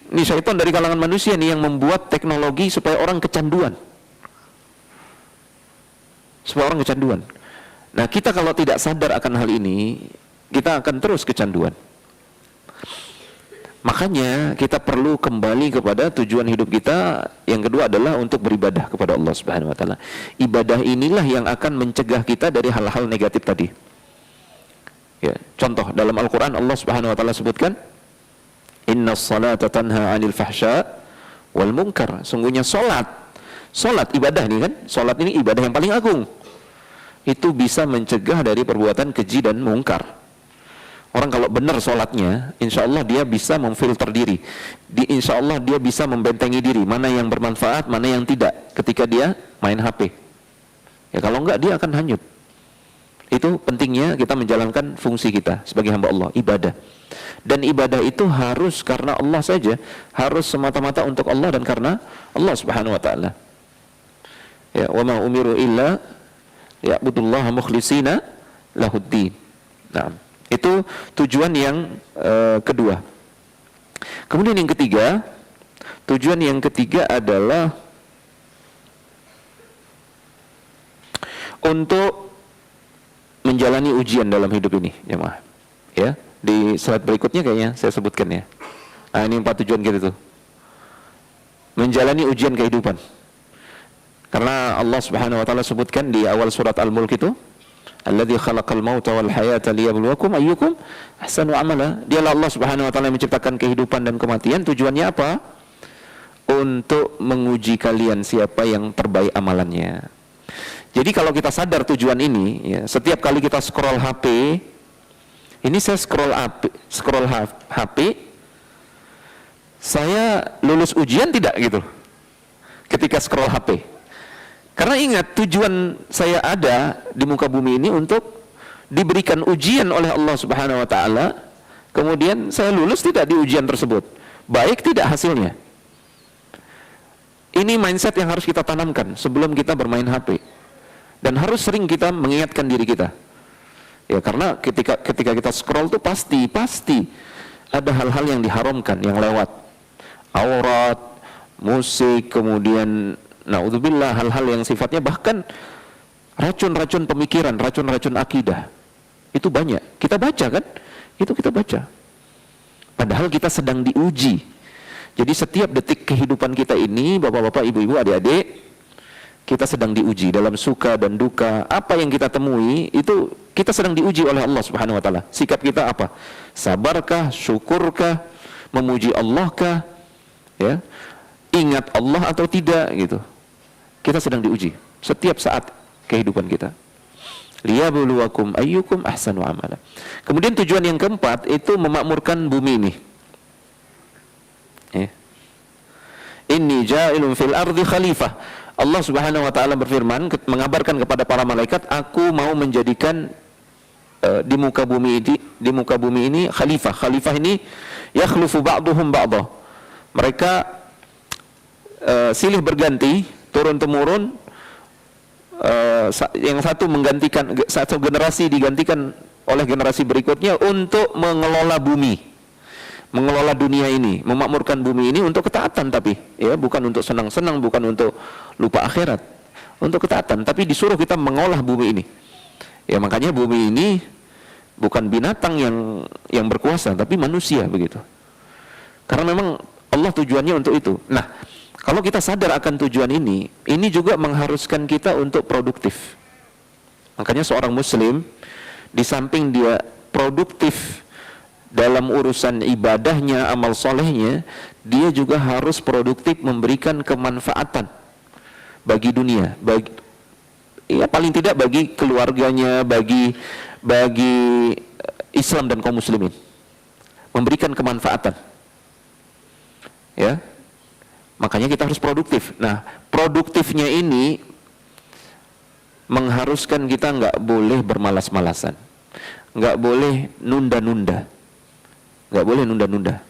Ini syaitan dari kalangan manusia nih yang membuat teknologi supaya orang kecanduan. Supaya orang kecanduan. Nah, kita kalau tidak sadar akan hal ini, kita akan terus kecanduan. Makanya kita perlu kembali kepada tujuan hidup kita. Yang kedua adalah untuk beribadah kepada Allah Subhanahu wa taala. Ibadah inilah yang akan mencegah kita dari hal-hal negatif tadi. Ya, contoh dalam Al-Qur'an Allah Subhanahu wa taala sebutkan, "Innas salata tanha 'anil fahsya wal munkar." Sungguhnya salat ibadah nih kan, salat ini ibadah yang paling agung. Itu bisa mencegah dari perbuatan keji dan mungkar. Orang kalau benar salatnya, insya Allah dia bisa memfilter diri. Insya Allah dia bisa membentengi diri, mana yang bermanfaat, mana yang tidak, ketika dia main HP. Ya kalau enggak dia akan hanyut. Itu pentingnya kita menjalankan fungsi kita sebagai hamba Allah, ibadah. Dan ibadah itu harus karena Allah saja, harus semata-mata untuk Allah dan karena Allah Subhanahu wa taala. Ya, wa ma umiru illa ya'budullaha mukhlishina lahuddin. Nah, itu tujuan yang kedua. Kemudian yang ketiga, tujuan yang ketiga adalah untuk menjalani ujian dalam hidup ini, jemaah. Ya, di slide berikutnya kayaknya saya sebutkan ya. Nah, ini 4 tujuan kita tuh. Menjalani ujian kehidupan. Karena Allah Subhanahu wa taala sebutkan di awal surat Al-Mulk itu, "Alladzi khalaqal mauta wal hayata liyabluwakum ayyukum ahsanu amala." Dialah Allah Subhanahu wa taala yang menciptakan kehidupan dan kematian. Tujuannya apa? Untuk menguji kalian siapa yang terbaik amalannya. Jadi kalau kita sadar tujuan ini, ya, setiap kali kita scroll HP, ini saya scroll HP, saya lulus ujian tidak gitu ketika scroll HP. Karena ingat, tujuan saya ada di muka bumi ini untuk diberikan ujian oleh Allah Subhanahu wa taala. Kemudian saya lulus tidak di ujian tersebut, baik tidak hasilnya. Ini mindset yang harus kita tanamkan sebelum kita bermain HP. Dan harus sering kita mengingatkan diri kita. Ya, karena ketika kita scroll tuh pasti ada hal-hal yang diharamkan yang lewat. Aurat, musik, kemudian naudzubillah hal-hal yang sifatnya bahkan racun-racun pemikiran, racun-racun akidah. Itu banyak. Kita baca kan? Itu kita baca. Padahal kita sedang diuji. Jadi setiap detik kehidupan kita ini, bapak-bapak, ibu-ibu, adik-adik, kita sedang diuji dalam suka dan duka. Apa yang kita temui itu kita sedang diuji oleh Allah Subhanahu wa taala. Sikap kita apa? Sabarkah, syukurkah, memuji Allahkah? Ya. Ingat Allah atau tidak gitu. Kita sedang diuji setiap saat kehidupan kita. Liyabluwakum ayyukum ahsanu amala. Kemudian tujuan yang keempat itu memakmurkan bumi ini. Inni ja'ilun fil ardi khalifah. Allah Subhanahu wa taala berfirman mengabarkan kepada para malaikat, aku mau menjadikan di muka bumi ini khalifah. Khalifah ini yakhlufu ba'duhum ba'dah. Mereka silih berganti, turun temurun, yang satu menggantikan, satu generasi digantikan oleh generasi berikutnya untuk mengelola bumi, mengelola dunia ini, memakmurkan bumi ini untuk ketaatan, tapi ya bukan untuk senang-senang, bukan untuk lupa akhirat, untuk ketaatan, tapi disuruh kita mengolah bumi ini. Ya makanya bumi ini bukan binatang yang berkuasa, tapi manusia begitu. Karena memang Allah tujuannya untuk itu. Nah, kalau kita sadar akan tujuan ini juga mengharuskan kita untuk produktif. Makanya seorang muslim, di samping dia produktif dalam urusan ibadahnya, amal solehnya, dia juga harus produktif memberikan kemanfaatan bagi dunia, ya paling tidak bagi keluarganya, bagi Islam dan kaum muslimin, memberikan kemanfaatan. Ya, makanya kita harus produktif. Nah, produktifnya ini mengharuskan kita nggak boleh bermalas-malasan, nggak boleh nunda-nunda, nggak boleh nunda-nunda.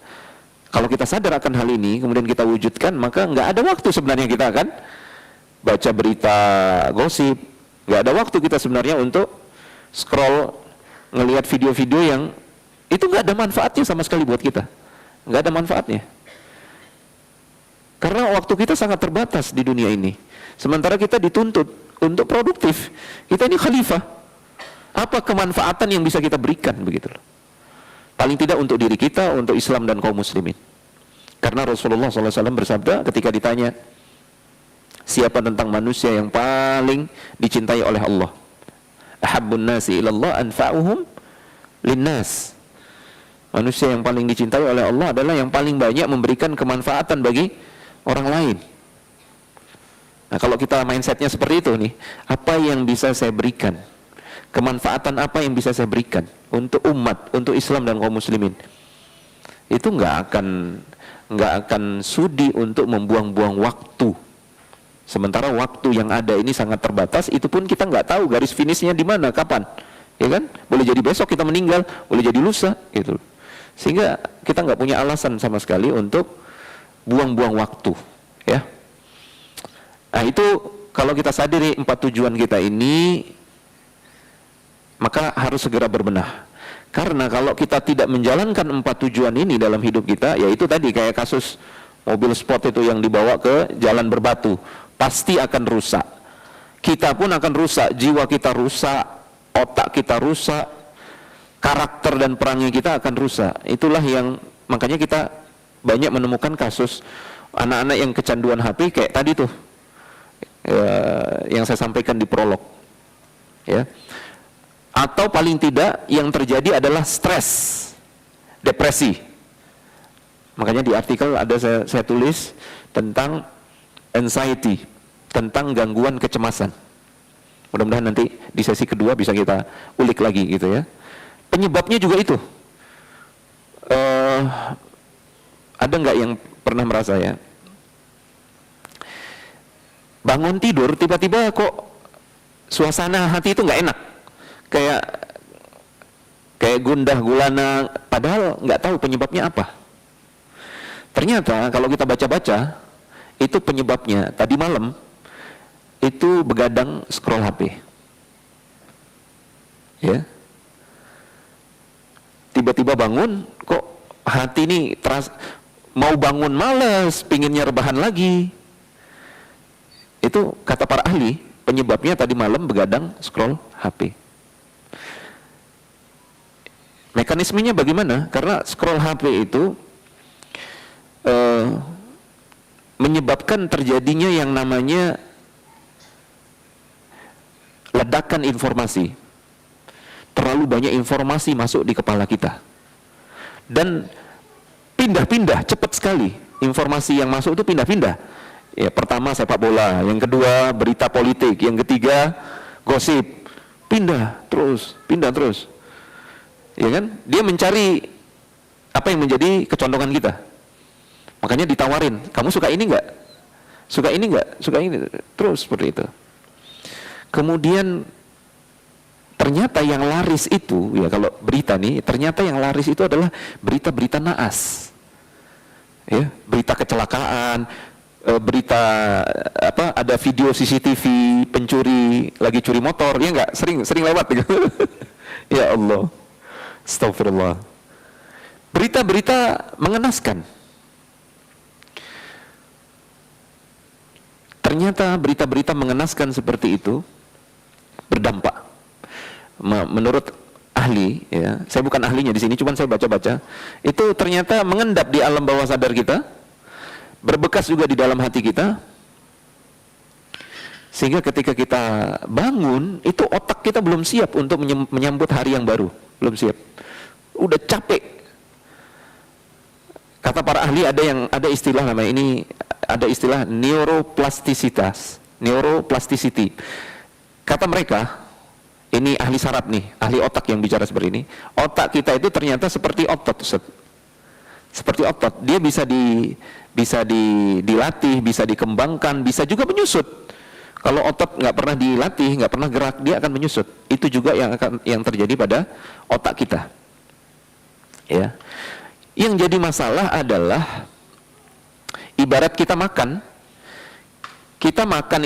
Kalau kita sadar akan hal ini, kemudian kita wujudkan, maka nggak ada waktu sebenarnya kita akan baca berita gosip, nggak ada waktu kita sebenarnya untuk scroll, ngelihat video-video yang itu nggak ada manfaatnya sama sekali buat kita, nggak ada manfaatnya. Karena waktu kita sangat terbatas di dunia ini. Sementara kita dituntut untuk produktif. Kita ini khalifah. Apa kemanfaatan yang bisa kita berikan begitu loh. Paling tidak untuk diri kita, untuk Islam dan kaum muslimin. Karena Rasulullah SAW bersabda ketika ditanya, siapa tentang manusia yang paling dicintai oleh Allah? Ahabbun nasi ilallah anfa'uhum linnas. Manusia yang paling dicintai oleh Allah adalah yang paling banyak memberikan kemanfaatan bagi orang lain. Nah, kalau kita mindsetnya seperti itu nih, apa yang bisa saya berikan? Kemanfaatan apa yang bisa saya berikan untuk umat, untuk Islam dan kaum muslimin? Itu nggak akan sudi untuk membuang-buang waktu. Sementara waktu yang ada ini sangat terbatas, itu pun kita nggak tahu garis finishnya di mana, kapan, ya kan? Boleh jadi besok kita meninggal, boleh jadi lusa, gitu. Sehingga kita nggak punya alasan sama sekali untuk buang-buang waktu, ya. Nah, itu kalau kita sadari 4 tujuan kita ini, maka harus segera berbenah. Karena kalau kita tidak menjalankan 4 tujuan ini dalam hidup kita, yaitu tadi kayak kasus mobil sport itu yang dibawa ke jalan berbatu, pasti akan rusak. Kita pun akan rusak, jiwa kita rusak, otak kita rusak, karakter dan perangai kita akan rusak. Itulah yang makanya kita banyak menemukan kasus anak-anak yang kecanduan HP kayak tadi tuh, yang saya sampaikan di prolog, ya. Atau paling tidak yang terjadi adalah stres, depresi. Makanya di artikel ada saya tulis tentang anxiety, tentang gangguan kecemasan. Mudah-mudahan nanti di sesi kedua bisa kita ulik lagi gitu ya. Penyebabnya juga itu. Ada nggak yang pernah merasa ya, bangun tidur tiba-tiba kok suasana hati itu nggak enak, kayak gundah gulana, padahal nggak tahu penyebabnya apa. Ternyata kalau kita baca-baca, itu penyebabnya tadi malam itu begadang scroll HP, ya. Tiba-tiba bangun kok hati ini mau bangun malas, pinginnya rebahan lagi. Itu kata para ahli, penyebabnya tadi malam begadang scroll HP. Mekanismenya bagaimana? Karena scroll HP itu menyebabkan terjadinya yang namanya ledakan informasi. Terlalu banyak informasi masuk di kepala kita. Dan pindah-pindah cepat sekali. Informasi yang masuk itu pindah-pindah. Ya, pertama sepak bola, yang kedua berita politik, yang ketiga gosip. Pindah terus. Ya kan? Dia mencari apa yang menjadi kecondongan kita. Makanya ditawarin, kamu suka ini enggak? Suka ini enggak? Suka ini. Terus seperti itu. Kemudian ternyata yang laris itu, ya kalau berita nih, ternyata yang laris itu adalah berita-berita naas. Ya, berita kecelakaan, berita apa, ada video CCTV pencuri lagi curi motor, ya enggak? Sering lewat gitu. Ya Allah. Astagfirullah. Berita-berita mengenaskan. Ternyata berita-berita mengenaskan seperti itu berdampak. Menurut ahli, ya, saya bukan ahlinya di sini, cuman saya baca-baca, itu ternyata mengendap di alam bawah sadar kita, berbekas juga di dalam hati kita, sehingga ketika kita bangun, itu otak kita belum siap untuk menyambut hari yang baru, belum siap, udah capek. Kata para ahli ada istilah namanya ini, ada istilah neuroplasticity. Kata mereka, ini ahli saraf nih, ahli otak yang bicara seperti ini. Otak kita itu ternyata seperti otot, Ustaz. Seperti otot, dia bisa dilatih, bisa dikembangkan, bisa juga menyusut. Kalau otot nggak pernah dilatih, nggak pernah gerak, dia akan menyusut. Itu juga yang terjadi pada otak kita. Ya. Yang jadi masalah adalah ibarat kita makan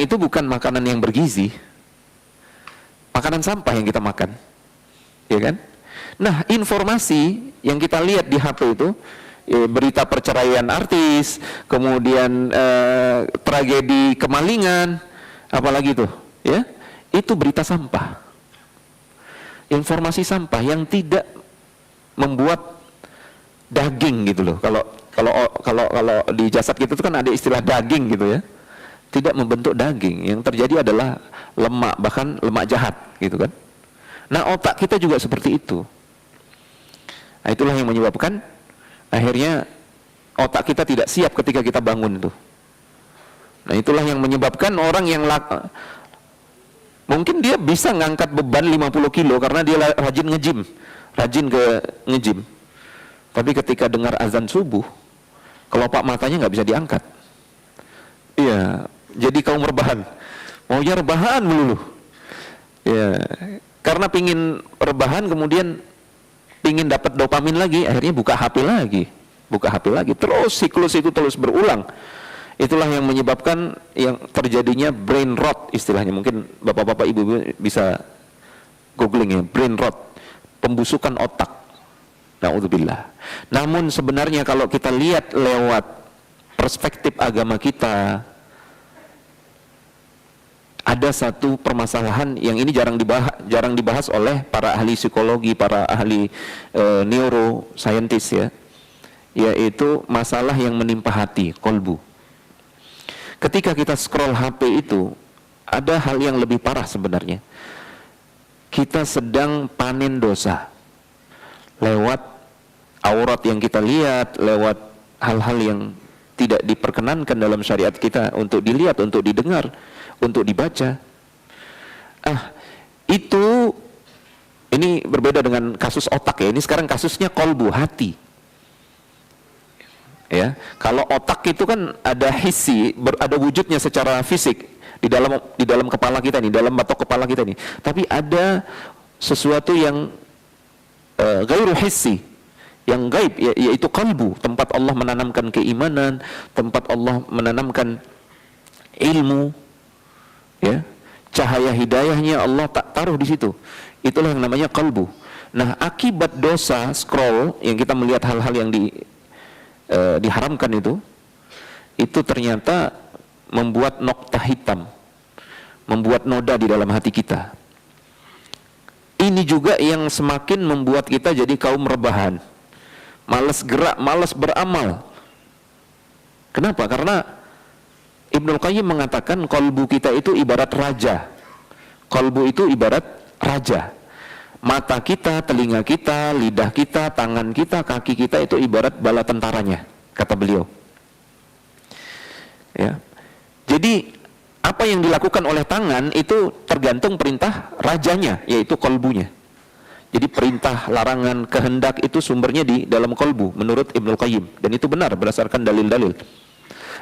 itu bukan makanan yang bergizi, makanan sampah yang kita makan, ya kan? Nah, informasi yang kita lihat di HP itu, berita perceraian artis, kemudian tragedi kemalingan, apalagi itu, ya, itu berita sampah, informasi sampah yang tidak membuat daging gitu loh. Kalau di jasad kita itu kan ada istilah daging gitu ya. Tidak membentuk daging, yang terjadi adalah lemak, bahkan lemak jahat gitu kan. Nah, otak kita juga seperti itu. Nah, itulah yang menyebabkan akhirnya otak kita tidak siap ketika kita bangun itu. Nah, itulah yang menyebabkan orang yang mungkin dia bisa ngangkat beban 50 kilo karena dia rajin nge-gym. Tapi ketika dengar azan subuh, kelopak matanya nggak bisa diangkat. Iya, jadi kaum rebahan. Maunya rebahan melulu. Ya, karena pingin rebahan, kemudian pingin dapat dopamin lagi, akhirnya buka HP lagi. Terus siklus itu terus berulang. Itulah yang menyebabkan yang terjadinya brain rot istilahnya. Mungkin bapak-bapak ibu bisa googling ya, brain rot, pembusukan otak. Na'udzubillah. Namun sebenarnya kalau kita lihat lewat perspektif agama kita, ada satu permasalahan yang ini jarang dibahas oleh para ahli psikologi, para ahli neuroscientist ya, yaitu masalah yang menimpa hati, kolbu. Ketika kita scroll HP itu, ada hal yang lebih parah sebenarnya. Kita sedang panen dosa lewat aurat yang kita lihat, lewat hal-hal yang tidak diperkenankan dalam syariat kita untuk dilihat, untuk didengar, untuk dibaca. Ini berbeda dengan kasus otak ya. Ini sekarang kasusnya kolbu, hati. Ya, kalau otak itu kan ada hissi, ada wujudnya secara fisik di dalam kepala kita nih, dalam batok kepala kita nih. Tapi ada sesuatu yang ghairu hissi, yang gaib, yaitu kalbu, tempat Allah menanamkan keimanan, tempat Allah menanamkan ilmu, ya, cahaya hidayahnya Allah tak taruh di situ. Itulah yang namanya kalbu. Nah, akibat dosa scroll yang kita melihat hal-hal yang diharamkan itu ternyata membuat nokta hitam, membuat noda di dalam hati kita. Ini juga yang semakin membuat kita jadi kaum rebahan, malas gerak, malas beramal. Kenapa? Karena Ibnul Qayyim mengatakan kolbu kita itu ibarat raja. Kolbu itu ibarat raja. Mata kita, telinga kita, lidah kita, tangan kita, kaki kita itu ibarat bala tentaranya, kata beliau. Ya. Jadi apa yang dilakukan oleh tangan itu tergantung perintah rajanya, yaitu kolbunya. Jadi perintah, larangan, kehendak itu sumbernya di dalam kolbu menurut Ibnul Qayyim, dan itu benar berdasarkan dalil-dalil.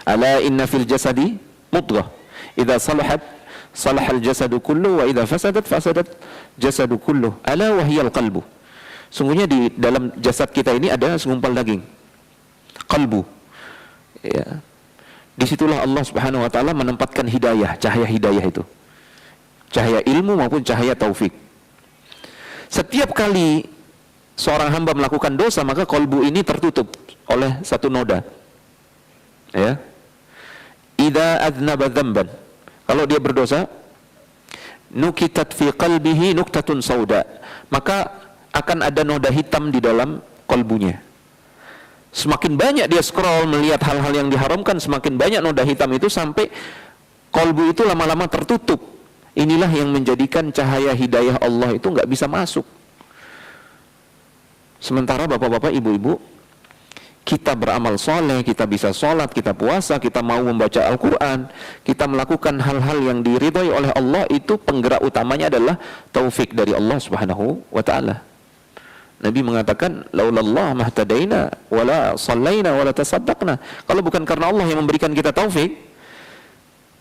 Ala inna fil jasadi mudghah. Idza salahat salahal jasadu kullu wa idza fasadat jasadu kullu. Ala wa hiyal qalbu. Sungguhnya di dalam jasad kita ini ada segumpal daging. Qalbu. Ya. Disitulah Allah Subhanahu wa taala menempatkan hidayah, cahaya hidayah itu. Cahaya ilmu maupun cahaya taufik. Setiap kali seorang hamba melakukan dosa, maka qalbu ini tertutup oleh satu noda. Ya. Idza adznaba dzamban. Kalau dia berdosa, nukitat fi qalbihi nuktatun sauda. Maka akan ada noda hitam di dalam qalbunya. Semakin banyak dia scroll melihat hal-hal yang diharamkan, semakin banyak noda hitam itu sampai qalbu itu lama-lama tertutup. Inilah yang menjadikan cahaya hidayah Allah itu nggak bisa masuk. Sementara bapak-bapak, ibu-ibu, kita beramal soleh, kita bisa sholat, kita puasa, kita mau membaca Al-Quran, kita melakukan hal-hal yang diridhai oleh Allah, itu penggerak utamanya adalah taufik dari Allah Subhanahu wa ta'ala. Nabi mengatakan, laulallah mahtadaina wala sallaina wala tasaddaqna. Kalau bukan karena Allah yang memberikan kita taufik,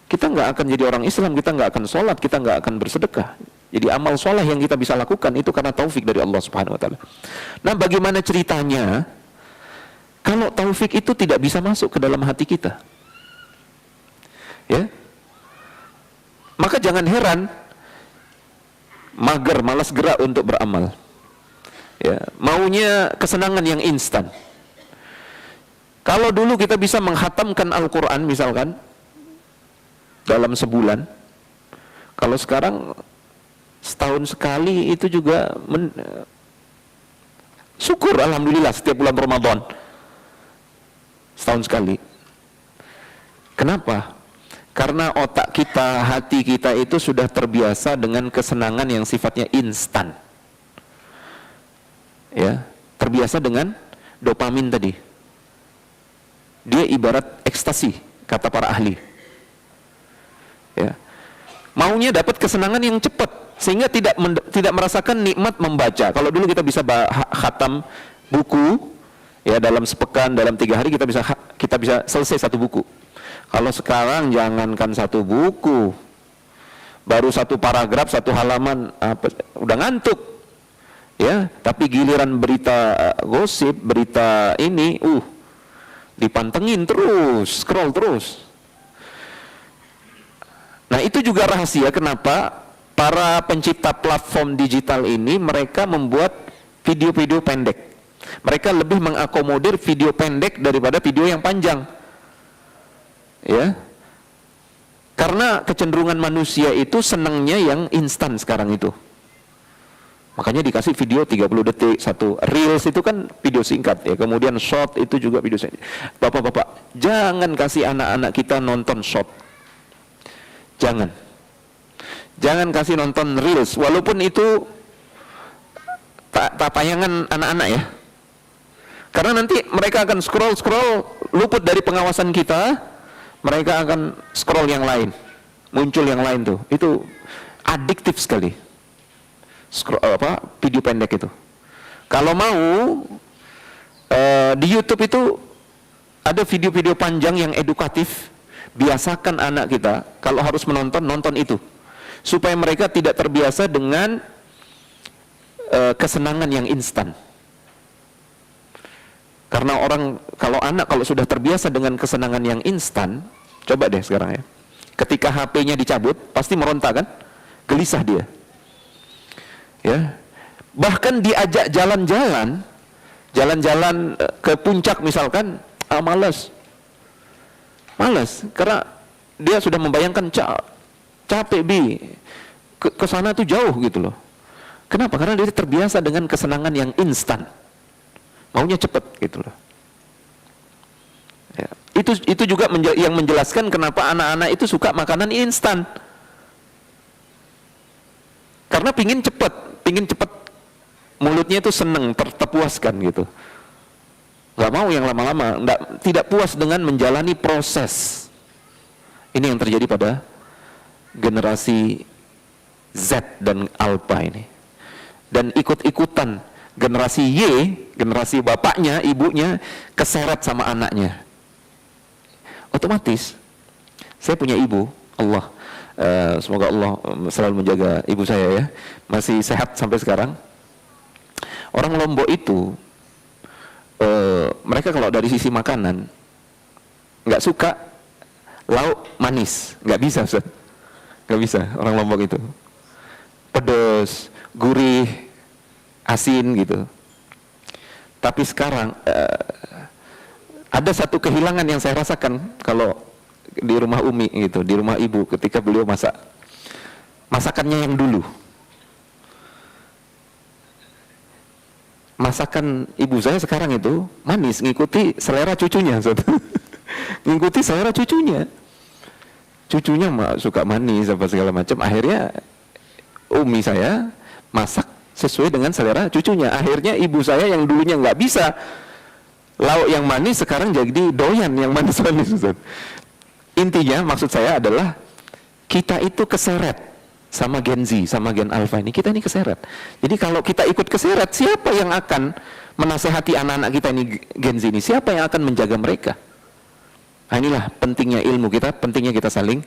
kita nggak akan jadi orang Islam, kita nggak akan sholat, kita nggak akan bersedekah. Jadi amal sholat yang kita bisa lakukan itu karena taufik dari Allah Subhanahu Wa Taala. Nah, bagaimana ceritanya kalau taufik itu tidak bisa masuk ke dalam hati kita? Ya, maka jangan heran mager, malas gerak untuk beramal. Ya, maunya kesenangan yang instan. Kalau dulu kita bisa menghatamkan Al-Quran misalkan dalam sebulan, kalau sekarang setahun sekali itu juga syukur alhamdulillah setiap bulan Ramadan setahun sekali. Kenapa? Karena otak kita, hati kita itu sudah terbiasa dengan kesenangan yang sifatnya instan. Ya, terbiasa dengan dopamin tadi. Dia ibarat ekstasi, kata para ahli. Ya. Maunya dapat kesenangan yang cepat sehingga tidak merasakan nikmat membaca. Kalau dulu kita bisa khatam buku ya dalam sepekan, dalam 3 hari kita bisa selesai satu buku. Kalau sekarang jangankan satu buku, baru satu paragraf, satu halaman udah ngantuk. Ya, tapi giliran berita gosip, berita ini dipantengin terus, scroll terus. Nah, itu juga rahasia kenapa para pencipta platform digital ini mereka membuat video-video pendek. Mereka lebih mengakomodir video pendek daripada video yang panjang. Ya. Karena kecenderungan manusia itu senangnya yang instan sekarang itu. Makanya dikasih video 30 detik satu. Reels itu kan video singkat ya. Kemudian short itu juga video singkat. Bapak-bapak, jangan kasih anak-anak kita nonton short. Jangan kasih nonton reels, walaupun itu tayangan anak-anak ya. Karena nanti mereka akan scroll luput dari pengawasan kita, mereka akan scroll yang lain, muncul yang lain tuh. Itu adiktif sekali. Video pendek itu. Kalau mau di YouTube itu ada video-video panjang yang edukatif. Biasakan anak kita kalau harus nonton itu supaya mereka tidak terbiasa dengan kesenangan yang instan. Karena kalau anak sudah terbiasa dengan kesenangan yang instan, coba deh sekarang ya, ketika HP-nya dicabut pasti meronta kan, gelisah dia ya. Bahkan diajak jalan-jalan ke puncak misalkan, malas, karena dia sudah membayangkan capek ke sana tuh jauh gitu loh. Kenapa? Karena dia terbiasa dengan kesenangan yang instan, maunya cepet gitu loh. Ya. Itu juga yang menjelaskan kenapa anak-anak itu suka makanan instan, karena pingin cepet, mulutnya itu seneng, terpuaskan gitu. Gak mau yang lama-lama, tidak puas dengan menjalani proses. Ini yang terjadi pada generasi Z dan Alpha ini. Dan ikut-ikutan generasi Y, generasi bapaknya, ibunya, keseret sama anaknya. Otomatis Saya punya ibu, Allah, semoga Allah selalu menjaga ibu saya ya, masih sehat sampai sekarang. Orang Lombok itu, mereka kalau dari sisi makanan, nggak suka lauk manis, nggak bisa, Ustaz. Nggak bisa orang Lombok itu. Pedas, gurih, asin gitu. Tapi sekarang ada satu kehilangan yang saya rasakan kalau di rumah Umi gitu, di rumah ibu ketika beliau masak. Masakannya yang dulu. Masakan ibu saya sekarang itu manis, ngikuti selera cucunya. Ngikuti selera cucunya. Cucunya suka manis apa segala macam. Akhirnya Umi saya masak sesuai dengan selera cucunya. Akhirnya ibu saya yang dulunya nggak bisa lauk yang manis, sekarang jadi doyan yang manis-manis. Intinya maksud saya adalah kita itu keseret sama Gen Z, sama Gen Alpha ini. Kita ini keseret. Jadi kalau kita ikut keseret, siapa yang akan menasehati anak-anak kita ini, Gen Z ini? Siapa yang akan menjaga mereka? Nah, inilah pentingnya ilmu kita, pentingnya kita saling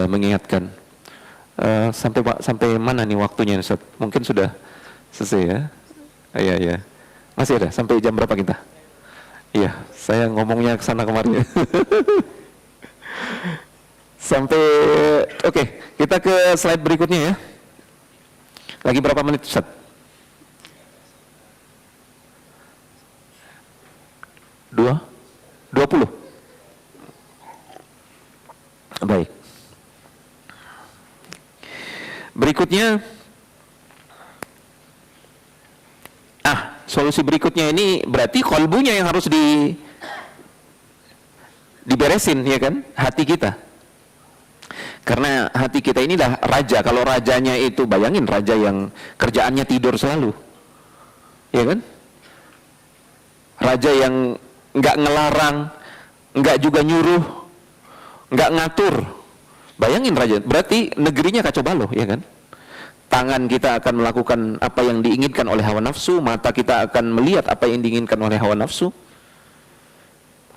mengingatkan. Sampai mana nih waktunya, Ustaz? Mungkin sudah selesai ya? Iya. Masih ada? Sampai jam berapa kita? Iya, saya ngomongnya kesana kemari. Sampai, oke, kita ke slide berikutnya ya. Lagi berapa menit, Ustaz? 20? Baik. Berikutnya, solusi berikutnya ini berarti kolbunya yang harus diberesin, ya kan? Hati kita. Karena hati kita inilah raja. Kalau rajanya itu, bayangin raja yang kerjaannya tidur selalu, ya kan? Raja yang nggak ngelarang, nggak juga nyuruh, nggak ngatur. Bayangin raja, berarti negerinya kacau balau, ya kan? Tangan kita akan melakukan apa yang diinginkan oleh hawa nafsu, mata kita akan melihat apa yang diinginkan oleh hawa nafsu.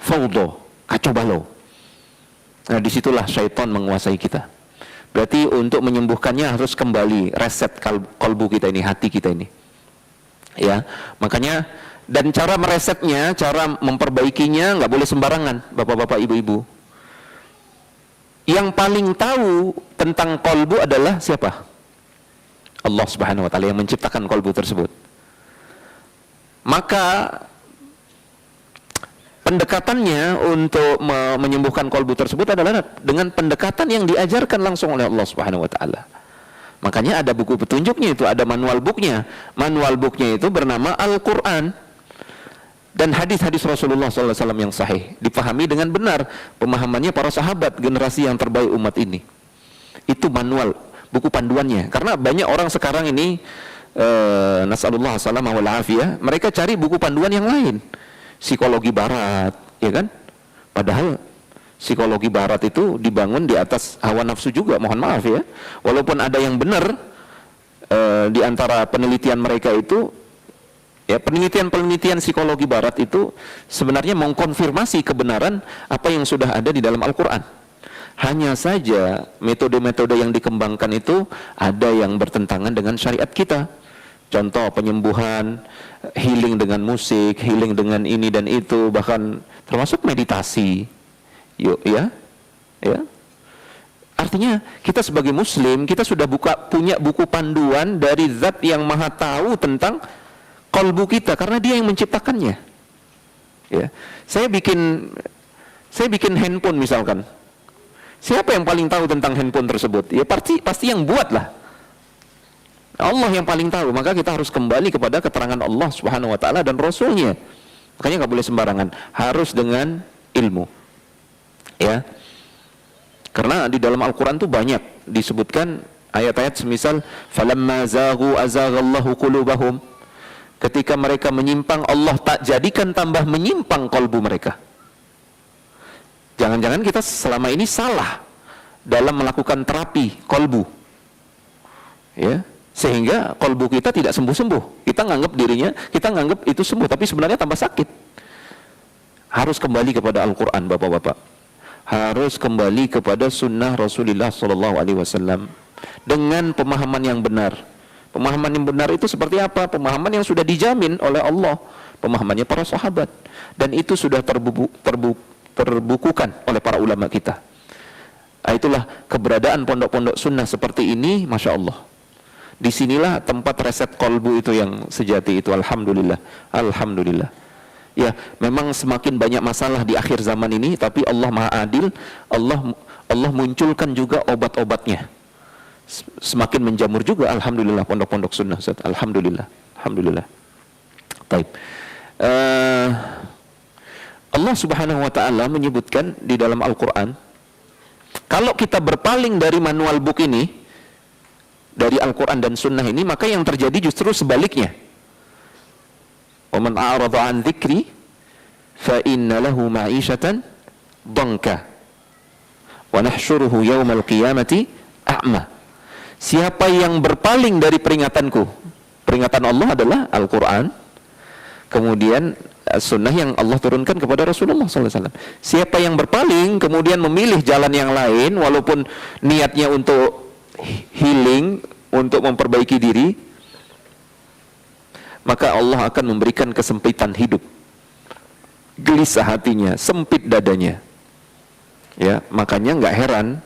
Fawdo, kacau balau. Nah, disitulah syaitan menguasai kita. Berarti untuk menyembuhkannya harus kembali reset kalbu kita ini, hati kita ini. Ya, makanya dan cara meresetnya, cara memperbaikinya nggak boleh sembarangan, bapak-bapak, ibu-ibu. Yang paling tahu tentang kolbu adalah siapa? Allah Subhanahu wa Ta'ala yang menciptakan kolbu tersebut. Maka pendekatannya untuk menyembuhkan kolbu tersebut adalah dengan pendekatan yang diajarkan langsung oleh Allah Subhanahu wa Ta'ala. Makanya ada buku petunjuknya itu, ada manual booknya. Manual booknya itu bernama Al-Quran. Dan hadis-hadis Rasulullah SAW yang sahih dipahami dengan benar, pemahamannya para sahabat generasi yang terbaik umat ini. Itu manual, buku panduannya. Karena banyak orang sekarang ini nasallallahu salamah wal afiyah, mereka cari buku panduan yang lain, psikologi barat, ya kan? Padahal psikologi barat itu dibangun di atas hawa nafsu juga, mohon maaf ya. Walaupun ada yang benar di antara penelitian mereka itu, ya, penelitian psikologi barat itu sebenarnya mengkonfirmasi kebenaran apa yang sudah ada di dalam Al-Quran. Hanya saja metode-metode yang dikembangkan itu ada yang bertentangan dengan syariat kita. Contoh penyembuhan, healing dengan musik, healing dengan ini dan itu, bahkan termasuk meditasi. Yuk, ya. Artinya kita sebagai muslim, kita sudah punya buku panduan dari zat yang maha tahu tentang kolbu kita, karena dia yang menciptakannya. Ya. Saya bikin handphone misalkan. Siapa yang paling tahu tentang handphone tersebut? Ya pasti yang buat lah. Allah yang paling tahu. Maka kita harus kembali kepada keterangan Allah Subhanahu wa Ta'ala dan Rasulnya. Makanya nggak boleh sembarangan, harus dengan ilmu. Ya. Karena di dalam Al-Quran itu banyak disebutkan ayat-ayat semisal falamma zaghu azaghallahu qulubahum. Ketika mereka menyimpang, Allah tak jadikan tambah menyimpang kolbu mereka. Jangan-jangan kita selama ini salah dalam melakukan terapi kolbu, ya, sehingga kolbu kita tidak sembuh-sembuh. Kita nganggap itu sembuh, tapi sebenarnya tambah sakit. Harus kembali kepada Al-Quran, bapak-bapak. harus kembali kepada sunnah Rasulullah SAW dengan pemahaman yang benar. Pemahaman yang benar itu seperti apa? Pemahaman yang sudah dijamin oleh Allah, pemahamannya para sahabat, dan itu sudah terbukukan oleh para ulama kita. Itulah keberadaan pondok-pondok sunnah seperti ini, Masya Allah. Disinilah tempat reset kolbu itu yang sejati itu. Alhamdulillah, Alhamdulillah. Ya, memang semakin banyak masalah di akhir zaman ini, tapi Allah Maha Adil. Allah munculkan juga obat-obatnya. Semakin menjamur juga, alhamdulillah, pondok-pondok sunnah, Ustaz. Alhamdulillah, alhamdulillah. Baik. Allah Subhanahu wa taala menyebutkan di dalam Al-Qur'an, kalau kita berpaling dari manual book ini, dari Al-Qur'an dan sunnah ini, maka yang terjadi justru sebaliknya. وَمَنْ أَعْرَضَ عَنْ ذِكْرِ فَإِنَّ لَهُ مَعِيشَةً ضَنْكَ وَنَحْشُرُهُ يَوْمَ الْقِيَامَةِ أَعْمَى. Siapa yang berpaling dari peringatanku, peringatan Allah adalah Al-Quran, kemudian sunnah yang Allah turunkan kepada Rasulullah SAW. Siapa yang berpaling kemudian memilih jalan yang lain, walaupun niatnya untuk healing, untuk memperbaiki diri, maka Allah akan memberikan kesempitan hidup, gelisah hatinya, sempit dadanya. Ya, makanya nggak heran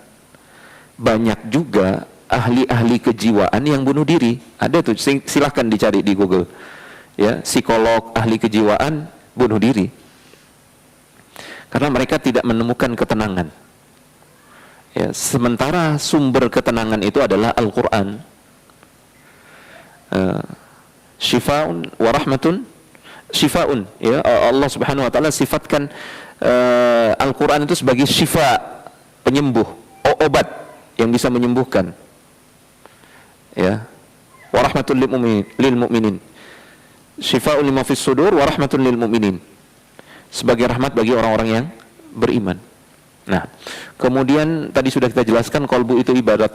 banyak juga ahli-ahli kejiwaan yang bunuh diri. Ada tuh, silahkan dicari di Google. Ya, psikolog ahli kejiwaan bunuh diri karena mereka tidak menemukan ketenangan. Ya, sementara sumber ketenangan itu adalah Al-Quran. Shifaun wa rahmatun, shifaun, ya, Allah Subhanahu wa taala sifatkan Al-Quran itu sebagai syifa, penyembuh, obat yang bisa menyembuhkan. Ya, wa rahmatul lil mu'minin, syifa'un lima fis sudur wa rahmatul lil mu'minin, sebagai rahmat bagi orang-orang yang beriman. Nah, kemudian tadi sudah kita jelaskan kolbu itu ibarat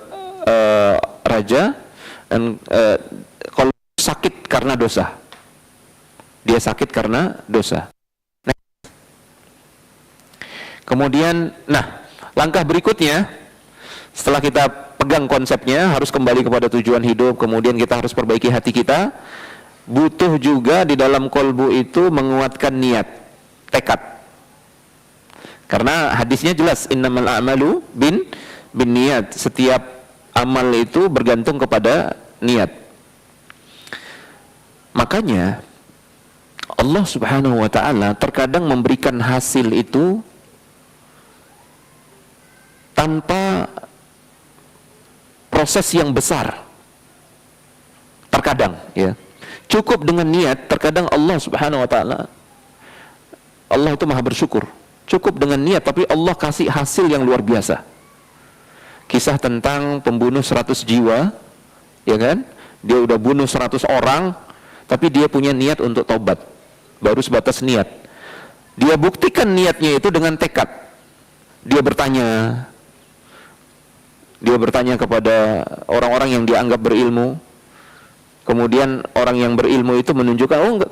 raja, dan kolbu sakit karena dosa. Dia sakit karena dosa. Nah, kemudian, langkah berikutnya setelah kita pegang konsepnya, harus kembali kepada tujuan hidup, kemudian kita harus perbaiki hati kita. Butuh juga di dalam kolbu itu menguatkan niat, tekad. Karena hadisnya jelas, innamal a'malu bin niat. Setiap amal itu bergantung kepada niat. Makanya Allah Subhanahu wa taala terkadang memberikan hasil itu tanpa proses yang besar. Terkadang, ya. Cukup dengan niat. Terkadang Allah Subhanahu wa taala, Allah itu maha bersyukur. Cukup dengan niat, tapi Allah kasih hasil yang luar biasa. Kisah tentang pembunuh 100 jiwa, ya kan? Dia udah bunuh 100 orang, tapi dia punya niat untuk taubat. Baru sebatas niat. Dia buktikan niatnya itu dengan tekad. Dia bertanya kepada orang-orang yang dianggap berilmu. Kemudian orang yang berilmu itu menunjukkan, oh enggak,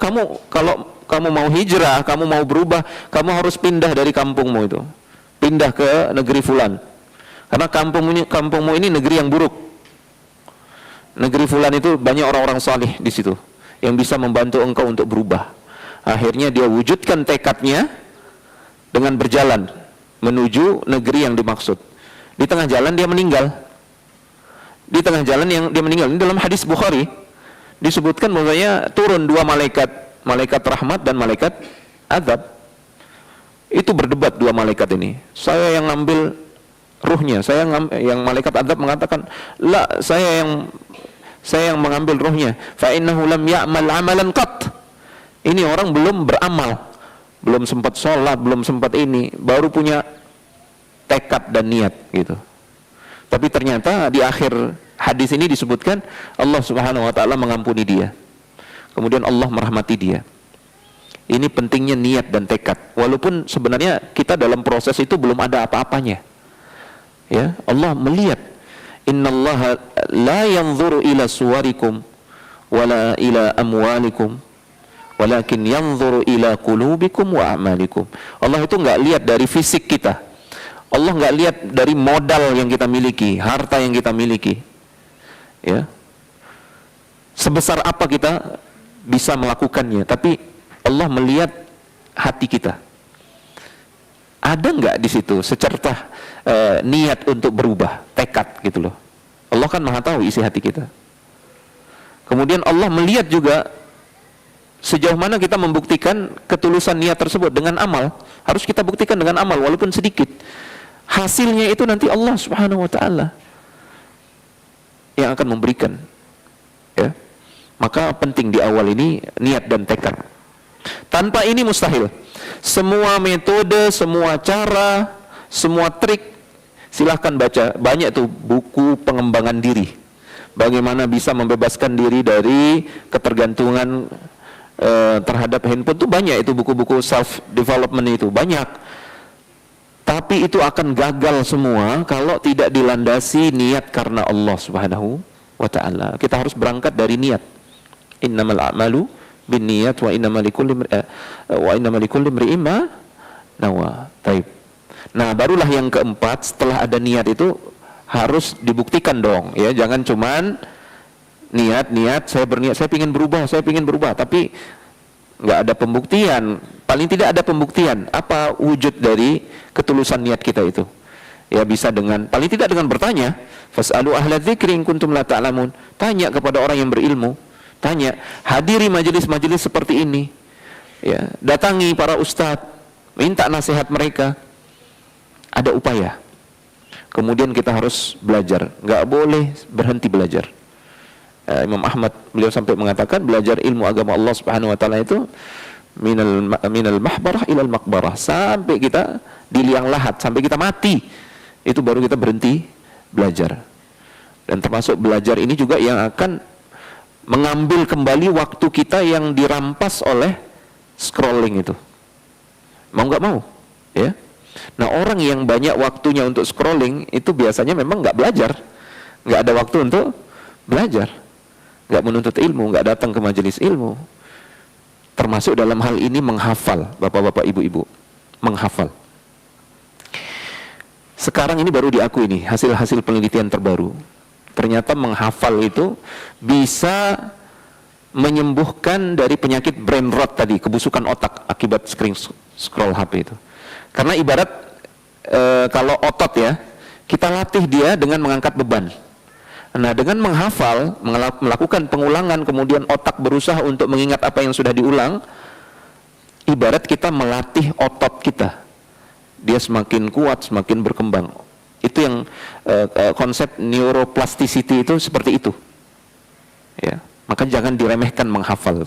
kalau kamu mau hijrah, kamu mau berubah, kamu harus pindah dari kampungmu itu. Pindah ke negeri fulan. Karena kampungmu ini negeri yang buruk. Negeri fulan itu banyak orang-orang saleh di situ yang bisa membantu engkau untuk berubah. Akhirnya dia wujudkan tekadnya dengan berjalan menuju negeri yang dimaksud. Di tengah jalan dia meninggal. Di tengah jalan yang dia meninggal, ini dalam hadis Bukhari disebutkan bahwasanya turun dua malaikat, malaikat rahmat dan malaikat azab. Itu berdebat dua malaikat ini. Saya yang ngambil ruhnya, yang malaikat azab mengatakan, "La, saya yang mengambil ruhnya. Fa innahu lam ya'mal 'amalan qat." Ini orang belum beramal, belum sempat sholat, belum sempat ini, baru punya tekad dan niat gitu. Tapi ternyata di akhir hadis ini disebutkan Allah Subhanahu wa taala mengampuni dia. Kemudian Allah merahmati dia. Ini pentingnya niat dan tekad. Walaupun sebenarnya kita dalam proses itu belum ada apa-apanya. Ya, Allah melihat. Innallaha la yanzuru ila suwarikum wala ila amwalikum walakin yanzuru ila qulubikum wa a'malikum. Allah itu enggak lihat dari fisik kita. Allah nggak lihat dari modal yang kita miliki, harta yang kita miliki, ya. Sebesar apa kita bisa melakukannya, tapi Allah melihat hati kita. Ada nggak di situ secercah niat untuk berubah, tekad gitu loh. Allah kan maha tahu isi hati kita. Kemudian Allah melihat juga sejauh mana kita membuktikan ketulusan niat tersebut dengan amal. Harus kita buktikan dengan amal walaupun sedikit. Hasilnya itu nanti Allah Subhanahu wa taala yang akan memberikan. Ya. Maka penting di awal ini niat dan tekad. Tanpa ini mustahil. Semua metode, semua cara, semua trik, silahkan baca. Banyak tuh buku pengembangan diri. Bagaimana bisa membebaskan diri dari ketergantungan terhadap handphone, itu banyak, itu buku-buku self development itu banyak. Tapi itu akan gagal semua kalau tidak dilandasi niat karena Allah Subhanahu wa taala. Kita harus berangkat dari niat. Innamal a'malu binniyat wa innamal likulli imri'in ma nawa. Baik. Nah, barulah yang keempat, setelah ada niat itu harus dibuktikan dong, ya. Jangan cuman niat saya berniat, saya ingin berubah, tapi nggak ada pembuktian. Paling tidak ada pembuktian apa wujud dari ketulusan niat kita itu. Ya, bisa dengan, paling tidak dengan bertanya, fas'alu ahla dzikri in kuntum la ta'lamun. Tanya kepada orang yang berilmu, tanya, hadiri majelis-majelis seperti ini, ya, datangi para ustadz, minta nasihat mereka. Ada upaya. Kemudian kita harus belajar, nggak boleh berhenti belajar. Imam Ahmad, beliau sampai mengatakan belajar ilmu agama Allah Subhanahu wa taala itu minal mahbarah ilal maqbarah, sampai kita di liang lahat, sampai kita mati, itu baru kita berhenti belajar. Dan termasuk belajar ini juga yang akan mengambil kembali waktu kita yang dirampas oleh scrolling itu. Mau nggak mau, ya. Nah, orang yang banyak waktunya untuk scrolling itu biasanya memang nggak belajar, nggak ada waktu untuk belajar, nggak menuntut ilmu, nggak datang ke majelis ilmu. Termasuk dalam hal ini menghafal, bapak-bapak, ibu-ibu, menghafal. Sekarang ini baru diakui nih, hasil-hasil penelitian terbaru. Ternyata menghafal itu bisa menyembuhkan dari penyakit brain rot tadi, kebusukan otak akibat scroll HP itu. Karena ibarat kalau otot, ya, kita latih dia dengan mengangkat beban. Nah, dengan menghafal, melakukan pengulangan, kemudian otak berusaha untuk mengingat apa yang sudah diulang, ibarat kita melatih otot kita. Dia semakin kuat, semakin berkembang. Itu yang konsep neuroplasticity itu seperti itu. Ya, maka jangan diremehkan menghafal.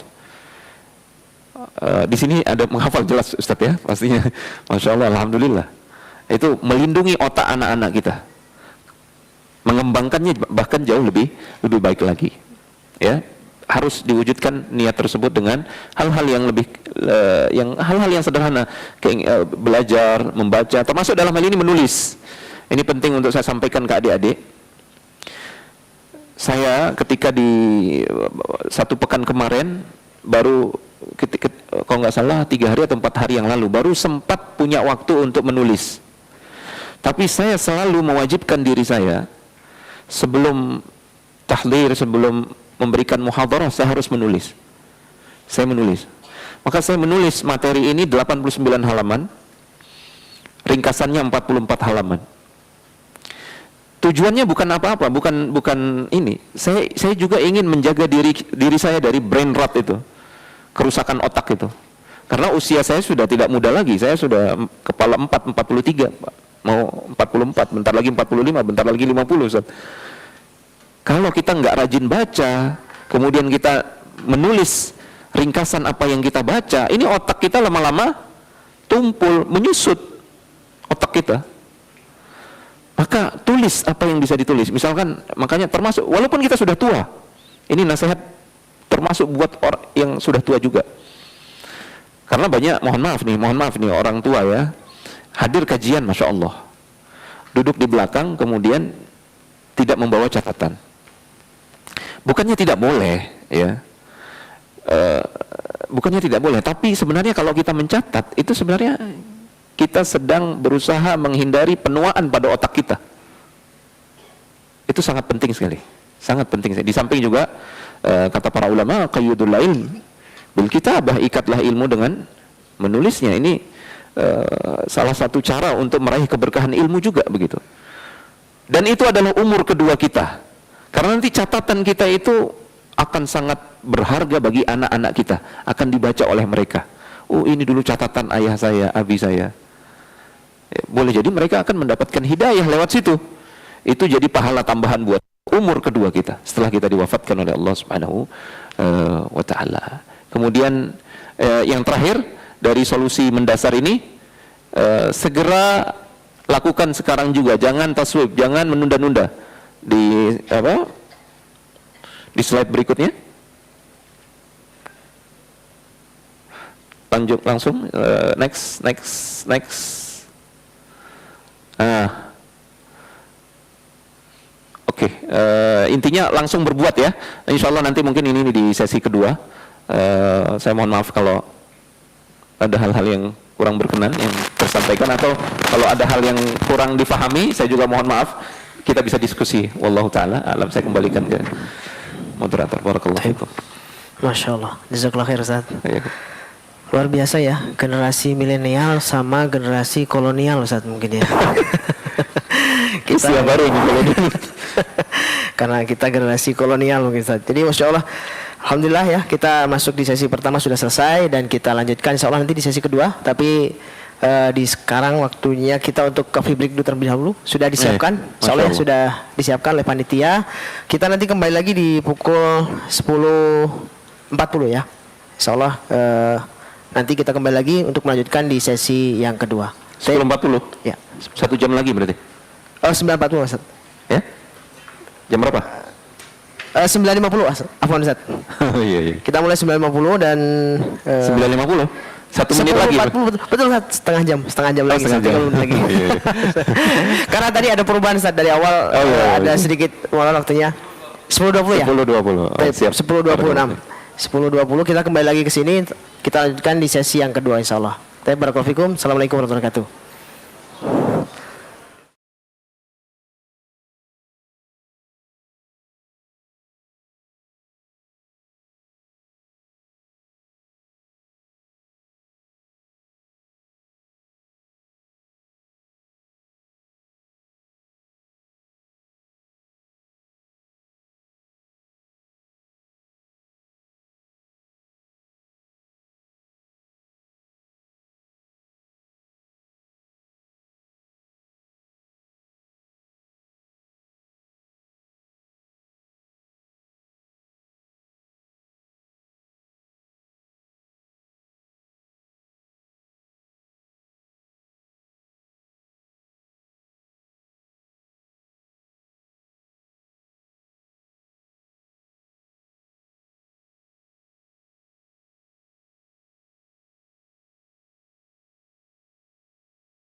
Di sini ada menghafal jelas, Ustadz, ya, pastinya. Masya Allah, alhamdulillah. Itu melindungi otak anak-anak kita, mengembangkannya bahkan jauh lebih baik lagi. Ya, harus diwujudkan niat tersebut dengan hal-hal yang lebih hal-hal yang sederhana, kayak belajar, membaca, termasuk dalam hal ini menulis. Ini penting untuk saya sampaikan ke adik-adik. Saya ketika di 1 pekan kemarin, baru kalau nggak salah 3 hari atau 4 hari yang lalu, baru sempat punya waktu untuk menulis. Tapi saya selalu mewajibkan diri saya, sebelum tahlir, sebelum memberikan muhadharah, saya harus menulis. Saya menulis. Maka saya menulis materi ini 89 halaman, ringkasannya 44 halaman. Tujuannya bukan apa-apa, bukan ini. Saya juga ingin menjaga diri saya dari brain rot itu, kerusakan otak itu. Karena usia saya sudah tidak muda lagi. Saya sudah kepala 43, mau 44, bentar lagi 45, bentar lagi 50, Ustaz. Kalau kita nggak rajin baca, kemudian kita menulis ringkasan apa yang kita baca, ini otak kita lama-lama tumpul, menyusut otak kita. Maka tulis apa yang bisa ditulis. Misalkan, makanya termasuk, walaupun kita sudah tua, ini nasihat termasuk buat orang yang sudah tua juga. Karena banyak, mohon maaf nih orang tua, ya, hadir kajian, Masya Allah, duduk di belakang, kemudian tidak membawa catatan. Bukannya tidak boleh, ya, bukannya tidak boleh, tapi sebenarnya kalau kita mencatat, itu sebenarnya kita sedang berusaha menghindari penuaan pada otak kita. Itu sangat penting sekali. Sangat penting sekali. Di samping juga kata para ulama, qayyudul ilm bil kitabah, ikatlah ilmu dengan menulisnya. Ini salah satu cara untuk meraih keberkahan ilmu juga begitu. Dan itu adalah umur kedua kita. Karena nanti catatan kita itu akan sangat berharga bagi anak-anak kita, akan dibaca oleh mereka. Oh, ini dulu catatan ayah saya, abi saya. Boleh jadi mereka akan mendapatkan hidayah lewat situ. Itu jadi pahala tambahan buat umur kedua kita setelah kita diwafatkan oleh Allah Subhanahu wa taala. Kemudian yang terakhir dari solusi mendasar ini, segera lakukan sekarang juga, jangan taswib, jangan menunda-nunda. Di slide berikutnya. Lanjut langsung, next. Oke, intinya langsung berbuat ya. Insya Allah nanti mungkin ini di sesi kedua. Saya mohon maaf kalau ada hal-hal yang kurang berkenan yang tersampaikan, atau kalau ada hal yang kurang difahami, saya juga mohon maaf. Kita bisa diskusi. Wallahu ta'ala alam. Saya kembalikan ke moderator. Barakallahu fikum. Masya Allah, jazakallah khair Ustaz. Luar biasa ya, generasi milenial sama generasi kolonial Ustaz mungkin ya. Kita baru ini kolonial. Karena kita generasi kolonial mungkin Ustaz. Jadi Masya Allah, alhamdulillah ya, kita masuk di sesi pertama sudah selesai, dan kita lanjutkan insya Allah nanti di sesi kedua. Tapi di sekarang waktunya kita untuk coffee break dulu terlebih dahulu. Sudah disiapkan, insya Allah sudah disiapkan oleh panitia. Kita nanti kembali lagi di pukul 10.40 ya. Insya Allah nanti kita kembali lagi untuk melanjutkan di sesi yang kedua. 10.40? Ya. 1 jam lagi berarti? 9.40 Ustaz. Ya? Jam berapa? 9.50 Afwan Ustaz. Iya. Kita mulai 9.50 dan 9.50? 1 menit lagi? 10.40, betul Ustaz, setengah jam lagi. Setengah jam. Lagi. Karena tadi ada perubahan Ustaz, dari awal ada sedikit waktunya. 10.20 ya? 10.20. Siap. 10.26. 10.20 kita kembali lagi ke sini, kita lanjutkan di sesi yang kedua insyaallah. Barakallahu fikum. Assalamualaikum warahmatullahi wabarakatuh.